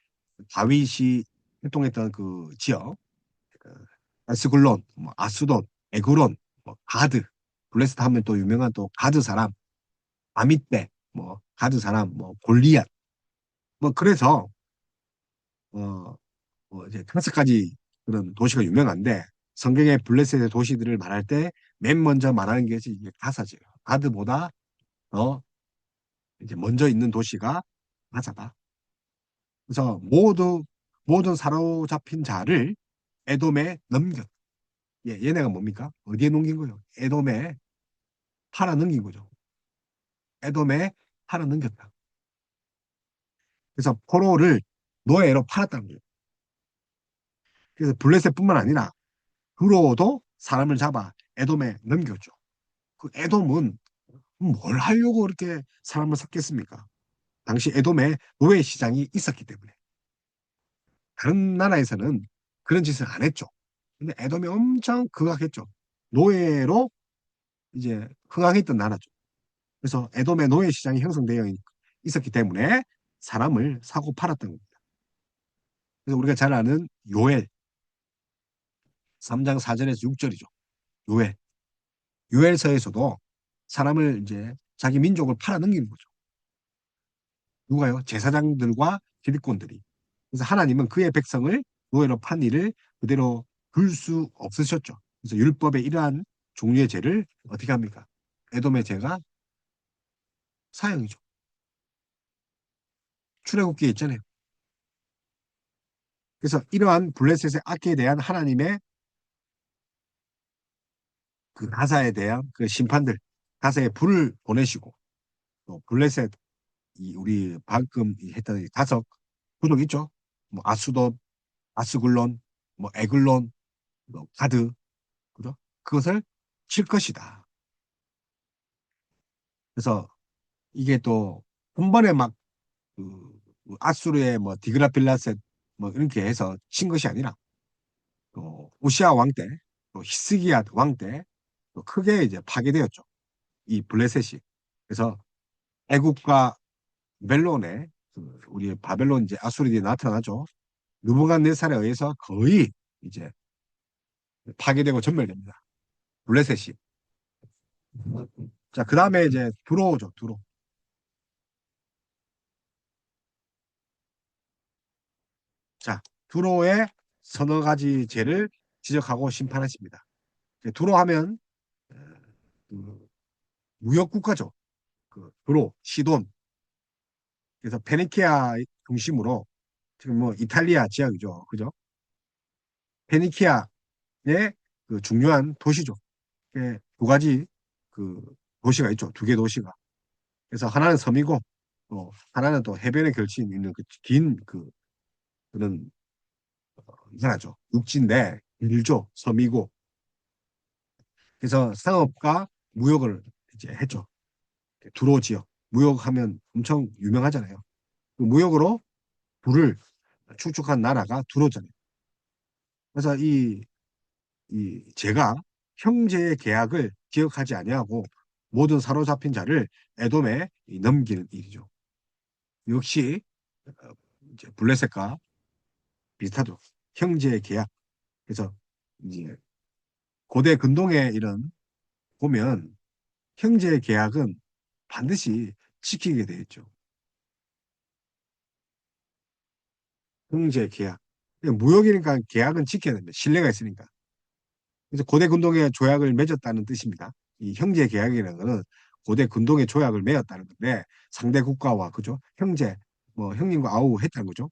다윗이 활동했던 그 지역, 그 에스글론, 뭐 아수돈, 에그론, 뭐 가드, 블레셋 하면 또 유명한 또 가드 사람, 아mit대, 뭐 가드 사람, 뭐 골리앗, 뭐 그래서 어, 이제 5가지 그런 도시가 유명한데 성경의 블레셋의 도시들을 말할 때 맨 먼저 말하는 게 이제 가사죠. 가드보다 더 이제 먼저 있는 도시가 가사다. 그래서 모든 사로잡힌 자를 에돔에 넘겼. 얘네가 뭡니까? 어디에 넘긴 거예요? 에돔에 팔아 넘긴 거죠. 에돔에 팔아 넘겼다. 그래서 포로를 노예로 팔았다는 거예요. 그래서 블레셋뿐만 아니라 두로도 사람을 잡아 에돔에 넘겼죠. 그 에돔은 뭘 하려고 그렇게 사람을 샀겠습니까? 당시 에돔에 노예 시장이 있었기 때문에. 다른 나라에서는 그런 짓을 안 했죠. 근데 에돔이 엄청 극악했죠. 노예로 이제 흥황했던 나라죠. 그래서 에돔의 노예 시장이 형성되어 있었기 때문에 사람을 사고 팔았던 겁니다. 그래서 우리가 잘 아는 요엘 3장 4절에서 6절이죠. 요엘. 요엘서에서도 사람을 이제 자기 민족을 팔아넘기는 거죠. 누가요? 제사장들과 기득권들이. 그래서 하나님은 그의 백성을 노예로 판 일을 그대로 둘 수 없으셨죠. 그래서 율법의 이러한 종류의 죄를 어떻게 합니까? 에돔의 죄가 사형이죠. 출애굽기에 있잖아요. 그래서 이러한 블레셋의 악에 대한 하나님의 그 가사에 대한 그 심판들, 가사에 불을 보내시고 또 블레셋 우리 방금 했던 이 다섯 부족 있죠. 뭐 아수돗, 아스글론, 뭐 에글론, 뭐 가드, 그죠? 그것을 칠 것이다. 그래서 이게 또 한 번에 막 아수르의 뭐 디그라필라셋 뭐 이렇게 해서 친 것이 아니라 또 오시아 왕 때, 또 히스기야 왕 때 또 크게 이제 파괴되었죠. 이 블레셋이. 그래서 애국과 멜론에 우리 바벨론 이제 아수르들이 나타나죠. 느부갓네살에 의해서 거의 이제 파괴되고 전멸됩니다. 블레셋이. 자, 그 다음에 이제 두로죠, 두로. 자, 두로의 서너 가지 죄를 지적하고 심판하십니다. 두로 하면 그 무역 국가죠. 그 두로, 시돈. 그래서 페니키아 중심으로 지금 뭐 이탈리아 지역이죠. 그죠? 페니키아의 그 중요한 도시죠. 두 가지 그 도시가 있죠. 두 개 도시가. 그래서 하나는 섬이고 또 하나는 또 해변에 걸쳐 있는 그 긴 그 그런 이상하죠. 육지인데 일조 섬이고 그래서 상업과 무역을 이제 했죠. 두로 지역 무역하면 엄청 유명하잖아요. 그 무역으로 부를 축적한 나라가 두로잖아요. 그래서 이 제가 형제의 계약을 기억하지 아니하고 모든 사로잡힌 자를 에돔에 넘기는 일이죠. 역시 이제 블레셋과 비슷하죠. 형제의 계약. 그래서 이제 고대 근동의 이런 보면 형제의 계약은 반드시 지키게 돼 있죠. 형제의 계약. 무역이니까 계약은 지켜야 됩니다. 신뢰가 있으니까. 그래서 고대 근동의 조약을 맺었다는 뜻입니다. 이 형제 계약이라는 것은 고대 근동의 조약을 맺었다는 건데 상대 국가와 그죠? 형제 뭐 형님과 아우 했다는 거죠.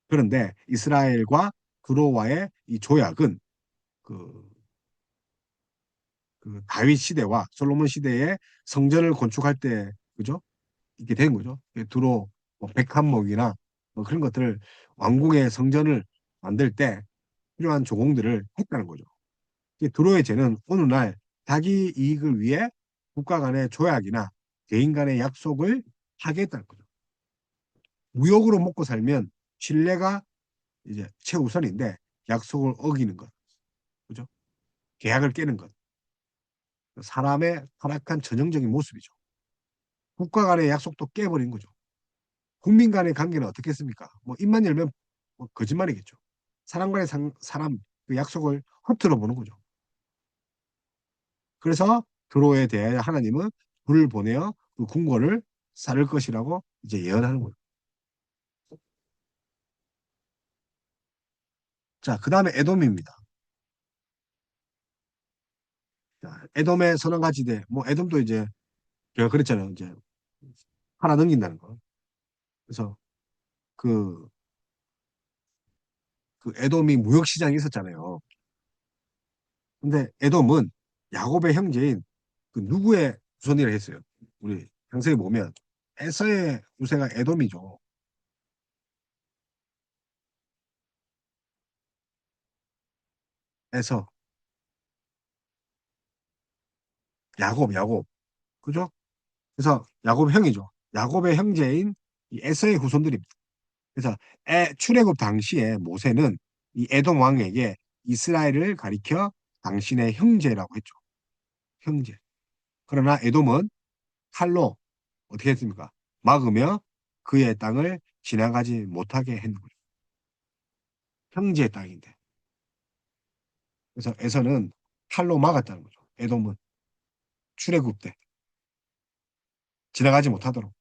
그런데 이스라엘과 그로와의 이 조약은 그, 그 다윗 시대와 솔로몬 시대에 성전을 건축할 때 그죠? 이렇게 된 거죠. 두로 뭐 백합목이나 뭐 그런 것들을 왕궁의 성전을 만들 때 필요한 조공들을 했다는 거죠. 두로의 죄는 어느 날 자기 이익을 위해 국가 간의 조약이나 개인 간의 약속을 하겠다는 거죠. 무역으로 먹고 살면 신뢰가 이제 최우선인데 약속을 어기는 것, 그죠? 계약을 깨는 것, 사람의 타락한 전형적인 모습이죠. 국가 간의 약속도 깨버린 거죠. 국민 간의 관계는 어떻겠습니까? 뭐 입만 열면 뭐 거짓말이겠죠. 사람 간의 사람 그 약속을 허투루 보는 거죠. 그래서 드로에 대해 하나님은 불을 보내어 그 궁궐을 쌀을 것이라고 이제 예언하는 거예요. 자, 그 다음에 에돔입니다. 자, 에돔의 선왕가지대, 뭐 에돔도 이제 제가 그랬잖아요. 이제 하나 넘긴다는 거. 그래서 그, 그 에돔이 무역시장이 있었잖아요. 근데 에돔은 야곱의 형제인 그 누구의 후손이라 했어요. 우리 창세기 보면 에서의 후세가 에돔이죠. 에서, 야곱. 그죠? 그래서 야곱 형이죠. 야곱의 형제인 이 에서의 후손들입니다. 그래서 출애굽 당시에 모세는 이 에돔 왕에게 이스라엘을 가리켜 당신의 형제라고 했죠. 형제. 그러나 에돔은 칼로 어떻게 했습니까? 막으며 그의 땅을 지나가지 못하게 했는 거죠. 형제의 땅인데. 그래서 에서는 칼로 막았다는 거죠. 에돔은 출애굽 때 지나가지 못하도록.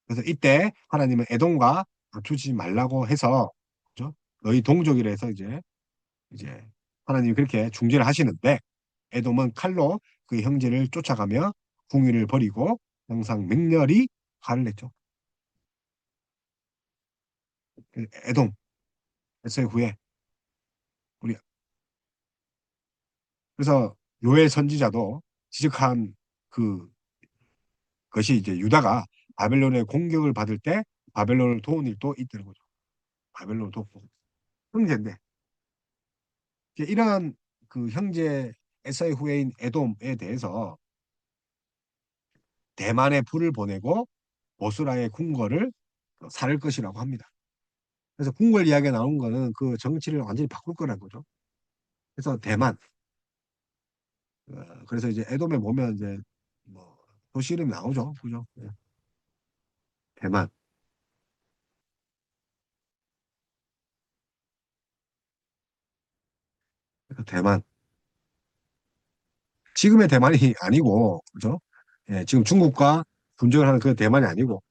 그래서 이때 하나님은 에돔과 다투지 말라고 해서 그죠? 너희 동족이라 해서 이제 하나님이 그렇게 중재를 하시는데 에돔은 칼로 그 형제를 쫓아가며 궁위를 버리고 항상 맹렬히 화를 냈죠. 그 에돔 에서의 후에 우리 그래서 요엘 선지자도 지적한 그 것이 이제 유다가 바벨론의 공격을 받을 때 바벨론을 도운 일도 있다는 거죠. 바벨론을 돕고 형제인데 이제 이러한 그 형제 에서의 후예인 에돔에 대해서 대만에 불을 보내고 보스라의 궁궐을 살 것이라고 합니다. 그래서 궁궐 이야기가 나온 거는 그 정치를 완전히 바꿀 거라는 거죠. 그래서 대만. 그래서 이제 에돔에 보면 이제 뭐 도시 이름이 나오죠. 그죠? 예, 대만. 그래서 대만. 지금의 대만이 아니고, 그죠? 예, 지금 중국과 분쟁을 하는 그 대만이 아니고,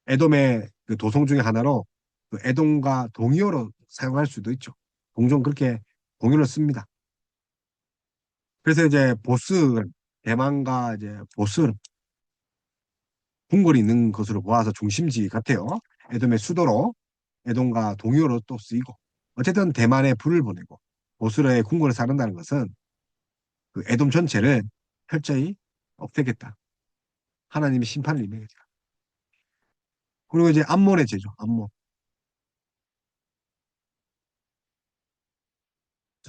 에돔의 그 도성 중에 하나로 그 에돔과 동의어로 사용할 수도 있죠. 종종 그렇게 동의어를 씁니다. 그래서 이제 보스, 대만과 이제 보스 궁궐이 있는 것으로 보아서 중심지 같아요. 에돔의 수도로 에돔과 동요로 또 쓰이고 어쨌든 대만에 불을 보내고 보스러의 궁궐을 사른다는 것은 그 에돔 전체를 철저히 없애겠다. 하나님의 심판을 임하겠다. 그리고 이제 암몬의 죄죠. 암몬.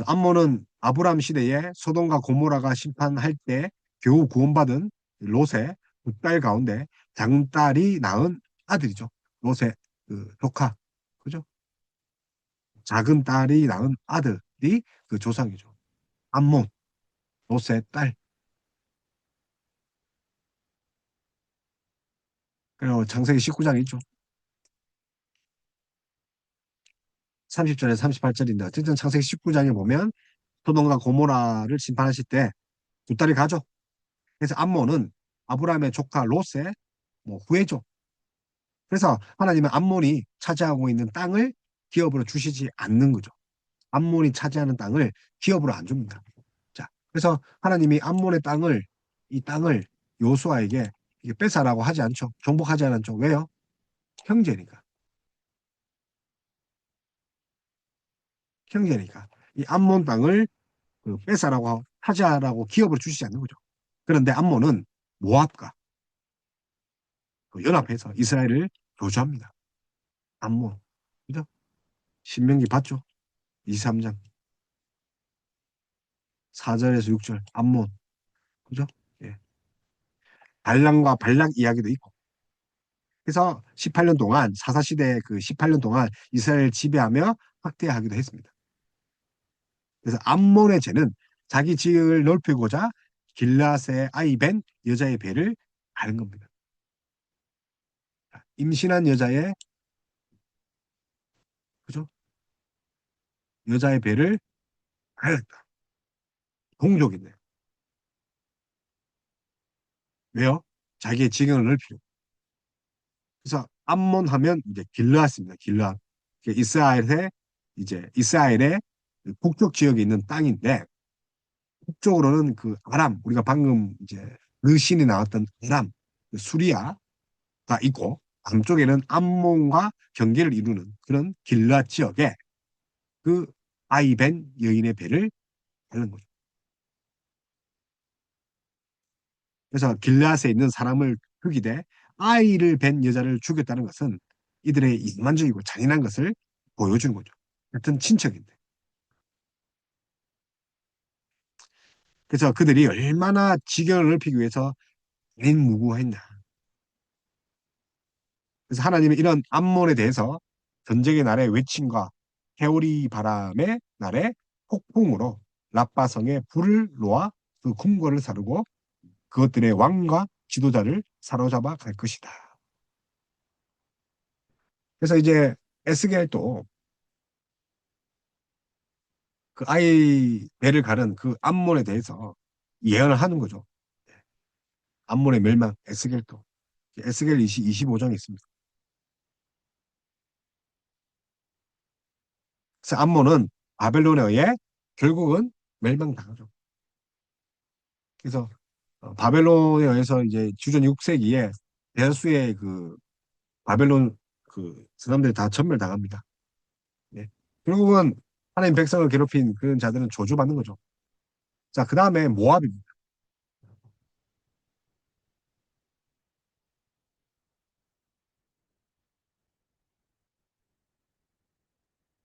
암몬은 아브라함 시대에 소돔과 고모라가 심판할 때 겨우 구원받은 롯의 두 딸 가운데 장딸이 낳은 아들이죠. 롯의 그 조카. 그죠? 작은 딸이 낳은 아들이 그 조상이죠. 암몬, 롯의 딸. 그리고 창세기 19장 있죠. 30절에 38절인데 어쨌든 창세기 19장에 보면 소돔과 고모라를 심판하실 때 두 딸이 가죠. 그래서 암몬은 아브라함의 조카 롯의 뭐 후예죠. 그래서 하나님은 암몬이 차지하고 있는 땅을 기업으로 주시지 않는 거죠. 암몬이 차지하는 땅을 기업으로 안 줍니다. 자, 그래서 하나님이 암몬의 땅을 이 땅을 요수아에게 이게 뺏어라고 하지 않죠. 정복하지 않죠. 왜요? 형제니까. 형제니까. 이 암몬 땅을 그 뺏어라고 하자라고 기업을 주시지 않는 거죠. 그런데 암몬은 모압과 그 연합해서 이스라엘을 교주합니다. 암몬. 그죠? 신명기 봤죠? 23장 4절에서 6절 암몬. 그죠? 예. 발람과 발락 이야기도 있고. 그래서 18년 동안 사사시대 그 18년 동안 이스라엘 지배하며 학대하기도 했습니다. 그래서 암몬의 죄는 자기 지역을 넓히고자 길라스의 아이 벤 여자의 배를 가른 겁니다. 임신한 여자의 그죠? 여자의 배를 갈랐다. 동족인데 왜요? 자기의 지경을 넓히려. 그래서 암몬 하면 이제 길르앗입니다. 길르앗. 이스라엘의 이스라엘의 그 북쪽 지역에 있는 땅인데 북쪽으로는 그 아람 우리가 방금 이제 르신이 나왔던 아람 그 수리아가 있고 남쪽에는 암몬과 경계를 이루는 그런 길르앗 지역에 그 아이벤 여인의 배를 밟는 거죠. 그래서 길르앗에 있는 사람을 죽이되 아이를 뵌 여자를 죽였다는 것은 이들의 이만적이고 잔인한 것을 보여주는 거죠. 같은 친척인데. 그래서 그들이 얼마나 지경을 넓히기 위해서 무고했냐. 그래서 하나님은 이런 암몬에 대해서 전쟁의 날의 외침과 해오리 바람의 날의 폭풍으로 라빠성에 불을 놓아 그 궁궐을 사르고 그것들의 왕과 지도자를 사로잡아 갈 것이다. 그래서 이제 에스겔도 그 아이 배를 가른 그 암몬에 대해서 예언을 하는 거죠. 암몬의 멸망, 에스겔도. 에스겔 25장에 있습니다. 그래서 암몬은 바벨론에 의해 결국은 멸망당하죠. 그래서 바벨론에 의해서 이제 주전 6세기에 대다수의 그 바벨론 그 사람들이 다 전멸당합니다. 예. 결국은 하나님 백성을 괴롭힌 그런 자들은 저주받는 거죠. 자, 그 다음에 모압입니다.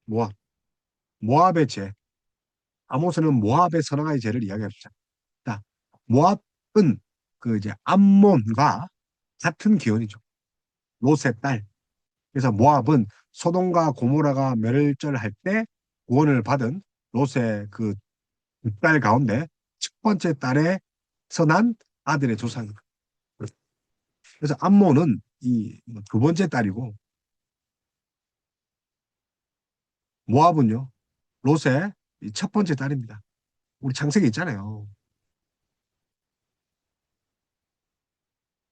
모압. 모압의 죄. 아모스는 모압의 선악의 죄를 이야기합니다. 자, 모압은 그 이제 암몬과 같은 기원이죠. 롯의 딸. 그래서 모압은 소돔과 고모라가 멸절할 때 구원을 받은 롯의 그 딸 가운데 첫 번째 딸에서 난 아들의 조상입니다. 그래서 암몬은 이 두 번째 딸이고 모압은요 롯의 첫 번째 딸입니다. 우리 창세기 있잖아요.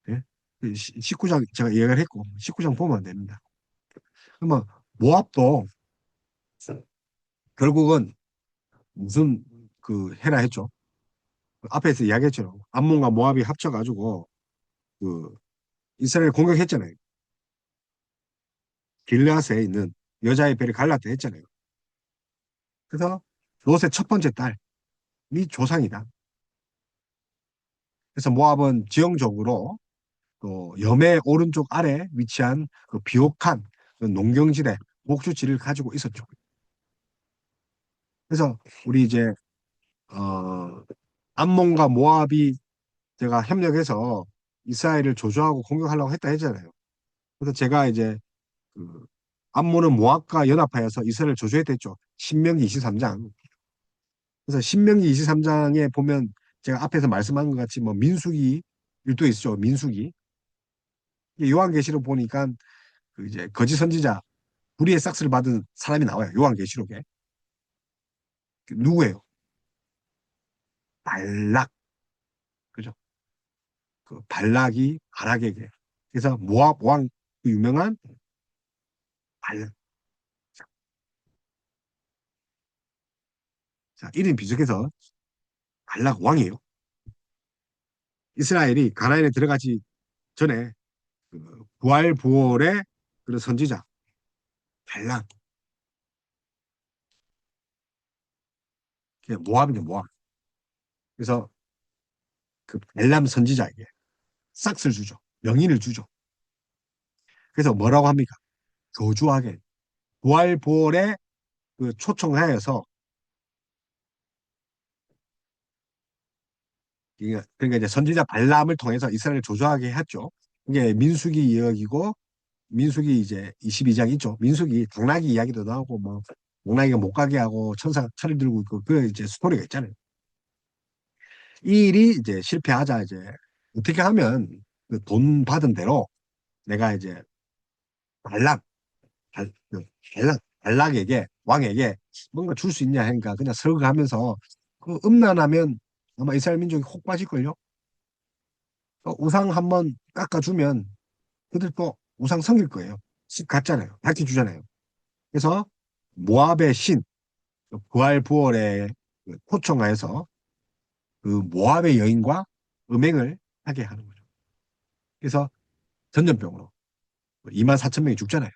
예? 19장 제가 이야기를 했고 19장 보면 됩니다. 그러면 모압도 결국은 무슨 그 해라 했죠. 그 앞에서 이야기했죠. 암몬과 모압이 합쳐가지고 그 이스라엘 공격했잖아요. 길르앗에 있는 여자의 배를 갈랐다 했잖아요. 그래서 롯의 첫 번째 딸이 조상이다. 그래서 모압은 지형적으로 또 염해 오른쪽 아래 위치한 그 비옥한 그 농경지대 목주지를 가지고 있었죠. 그래서 우리 이제 암몬과 모압이 제가 협력해서 이스라엘을 조주하고 공격하려고 했다 했잖아요. 그래서 제가 이제 그 암몬은 모압과 연합하여서 이스라엘을 조주했댔죠. 신명기 23장. 그래서 신명기 23장에 보면 제가 앞에서 말씀한 것 같이 뭐 민수기 일도 있죠. 민수기. 요한계시록 보니까 그 이제 거짓 선지자 불의의 싹스를 받은 사람이 나와요. 요한계시록에. 누구예요? 발락. 그죠? 그 발락이 발락에게. 그래서 모압 왕, 그 유명한 발락. 자, 이름 비속해서 발락 왕이에요. 이스라엘이 가나안에 들어가지 전에 그 부활 부월의 그런 선지자 발락. 그게 모압이죠, 모압. 그래서 그 발람 선지자에게 싹스를 주죠. 명인을 주죠. 그래서 뭐라고 합니까? 교주하게 부활 부월에 그 초청하여서 그러니까 이제 선지자 발람을 통해서 이스라엘을 조조하게 했죠. 이게 민수기 이야기고 민수기 이제 22장 있죠. 민수기 당나귀 이야기도 나오고 뭐 당나귀가 못 가게 하고 천사가 칼을 들고 있고 그 이제 스토리가 있잖아요. 이 일이 이제 실패하자 이제 어떻게 하면 그돈 받은 대로 내가 이제 발락 발락에게 왕에게 뭔가 줄 수 있냐 하니까 그냥 설거하면서 그 음란하면 아마 이스라엘 민족이 혹 빠질걸요. 우상 한번 깎아주면 그들 또 우상 섬길 거예요. 집 같잖아요. 밝히 주잖아요. 그래서 모압의 신 부활 부월에 초청하여서 그 모압의 여인과 음행을 하게 하는 거죠. 그래서 전염병으로 2만 4천 명이 죽잖아요.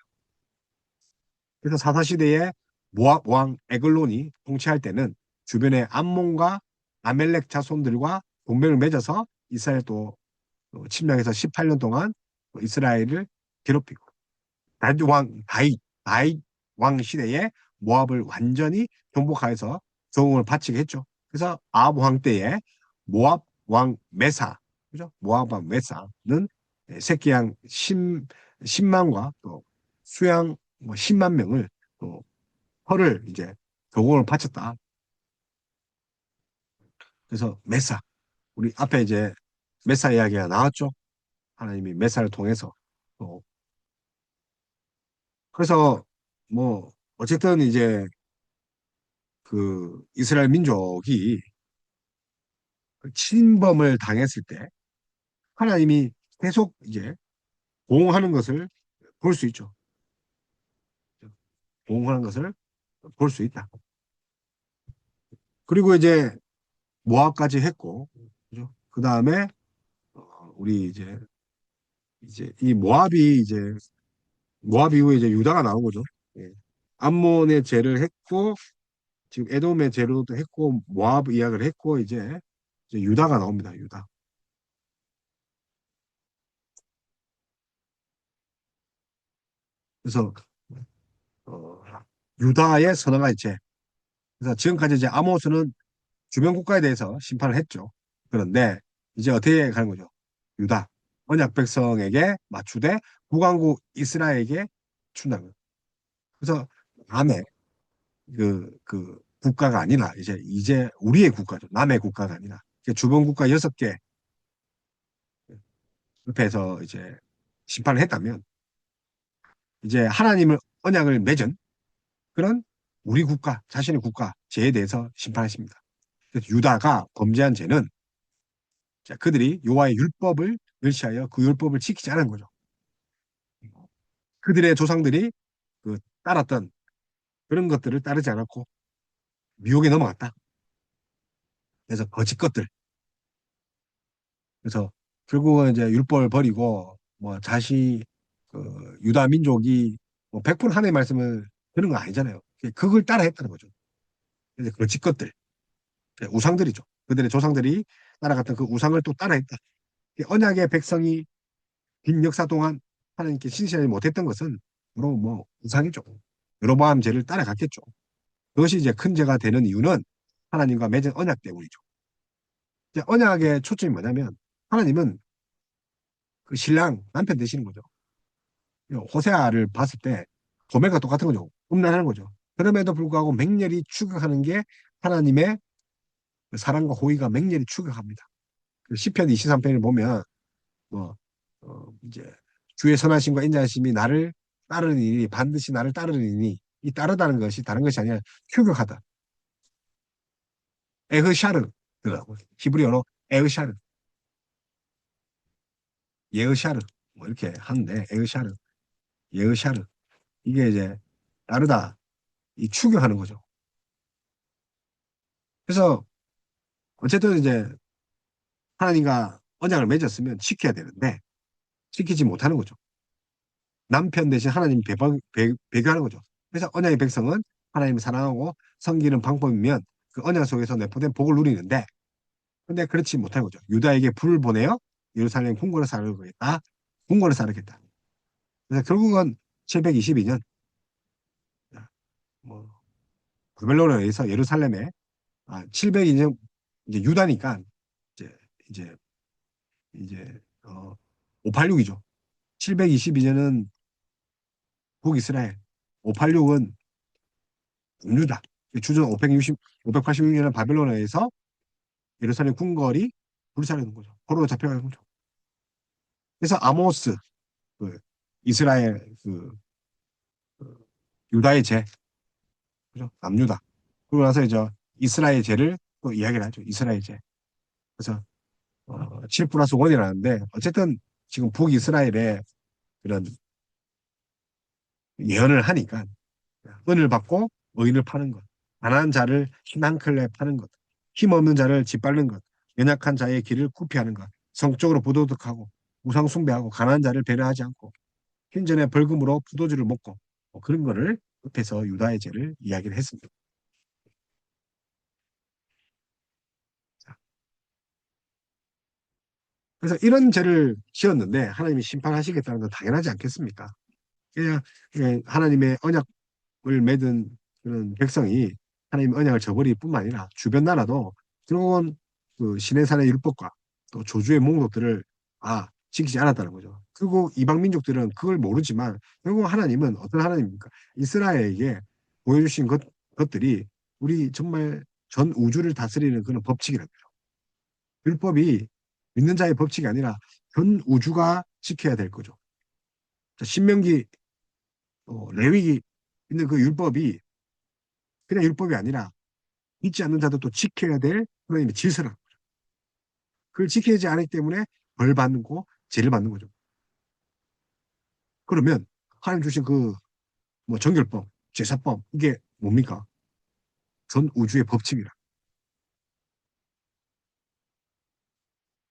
그래서 사사시대에 모압 왕 에글론이 통치할 때는 주변의 암몬과 아멜렉 자손들과 동맹을 맺어서 이스라엘 또 침략해서 18년 동안 이스라엘을 괴롭히고 다윗 왕 시대에 모압을 완전히 정복하여서 조공을 바치게 했죠. 그래서 아합 왕 때에 모압 왕 메사, 그죠? 모압 왕 메사는 새끼 양 10만과 또 수양 뭐 10만 명을 또 허를 이제 조공을 바쳤다. 그래서 메사, 우리 앞에 이제 메사 이야기가 나왔죠. 하나님이 메사를 통해서 또 그래서 뭐 어쨌든 이제 그 이스라엘 민족이 침범을 당했을 때 하나님이 계속 이제 보응하는 것을 볼 수 있죠. 보응하는 것을 볼 수 있다. 그리고 이제 모압까지 했고, 그죠? 그 다음에 우리 이제 이 모압이 이제 모압 이후에 이제 유다가 나온 거죠. 예. 암몬의 죄를 했고 지금 에돔의 죄로도 했고 모압 이야기를 했고 이제 유다가 나옵니다. 유다. 그래서 어, 유다의 선언가 이제 그래서 지금까지 이제 아모스는 주변 국가에 대해서 심판을 했죠. 그런데 이제 어떻게 가는 거죠? 유다 언약 백성에게 맞추되 북왕국 이스라엘에게 준다는 거예요. 그래서 남의 그 국가가 아니라 이제 우리의 국가죠. 남의 국가가 아니라 주변 국가 6개 옆에서 이제 심판을 했다면 이제 하나님을 언약을 맺은 그런 우리 국가 자신의 국가 죄에 대해서 심판하십니다. 그래서 유다가 범죄한 죄는 자, 그들이 여호와의 율법을 멸시하여 그 율법을 지키지 않은 거죠. 그들의 조상들이 그 따랐던 그런 것들을 따르지 않았고 미혹에 넘어갔다. 그래서 거짓 것들. 그래서 결국은 이제 율법을 버리고 뭐 유다 민족이 뭐 100% 하나님의 말씀을 듣는 건 아니잖아요. 그걸 따라 했다는 거죠. 그래서 거짓 것들, 우상들이죠. 그들의 조상들이 따라갔던 그 우상을 또 따라 했다. 언약의 백성이 긴 역사 동안 하나님께 신실하지 못했던 것은 바로 뭐 우상이죠. 여로보암 죄를 따라갔겠죠. 그것이 이제 큰 죄가 되는 이유는 하나님과 맺은 언약 때문이죠. 이제 언약의 초점이 뭐냐면 하나님은 그 신랑 남편 되시는 거죠. 호세아를 봤을 때 고멜과 똑같은 거죠. 음란하는 거죠. 그럼에도 불구하고 맹렬히 추격하는 게 하나님의 그 사랑과 호의가 맹렬히 추격합니다. 그 시편 23편을 보면 뭐 이제 주의 선하심과 인자하심이 나를 따르니 반드시 나를 따르니 이 따르다는 것이 다른 것이 아니라 추격하다. 에흐샤르더라고 히브리어로 에흐샤르, 예흐샤르 뭐 이렇게 하는데 에흐샤르, 예흐샤르 이게 이제 따르다 이 추격하는 거죠. 그래서 어쨌든 이제 하나님과 언약을 맺었으면 지켜야 되는데 지키지 못하는 거죠. 남편 대신 하나님 배교하는 거죠. 그래서 언약의 백성은 하나님을 사랑하고 섬기는 방법이면 그 언약 속에서 내포된 복을 누리는데 근데 그렇지 못한 거죠. 유다에게 불을 보내어 예루살렘 궁궐을 사르겠다. 궁궐을 사르겠다. 그래서 결국은 722년 뭐 바벨론에 의해서 예루살렘에 702년 이제 유다니까 이제 이제 이제 586이죠. 722년은 북이스라엘, 586은 유다. 주전 586년은 바벨론에서 예루살렘 궁궐이 불사르는 거죠. 포로로 잡혀가는 거죠. 그래서 아모스, 그 이스라엘 그 유다의 죄, 그죠? 남유다. 그러고 나서 이제 이스라엘 죄를 또 이야기를 하죠. 이스라엘 죄. 그래서 7 플러스 1이라는데 어쨌든 지금 북이스라엘에 그런 예언을 하니까 은을 받고 의인을 파는 것, 가난한 자를 힘한 클레 파는 것, 힘없는 자를 짓밟는 것, 연약한 자의 길을 구피하는 것, 성적으로 부도덕하고 우상 숭배하고 가난한 자를 배려하지 않고 흰전에 벌금으로 포도주를 먹고 뭐 그런 거를 끝에서 유다의 죄를 이야기를 했습니다. 그래서 이런 죄를 지었는데 하나님이 심판하시겠다는 건 당연하지 않겠습니까? 그냥 하나님의 언약을 맺은 그런 백성이 하나님의 언약을 저버릴 뿐만 아니라 주변 나라도 들어온 그 시내산의 율법과 또 조주의 몽독들을 지키지 않았다는 거죠. 그리고 이방 민족들은 그걸 모르지만 결국 하나님은 어떤 하나님입니까? 이스라엘에게 보여주신 것들이 우리 정말 전 우주를 다스리는 그런 법칙이라고요. 율법이 믿는 자의 법칙이 아니라 전 우주가 지켜야 될 거죠. 자, 신명기, 레위기 있는 그 율법이 그냥 율법이 아니라 믿지 않는 자도 지켜야 될 하나님의 질서라고. 그걸 지키지 않기 때문에 벌 받고 죄를 받는 거죠. 그러면 하나님 주신 그 뭐 정결법, 제사법 이게 뭡니까? 전 우주의 법칙이라.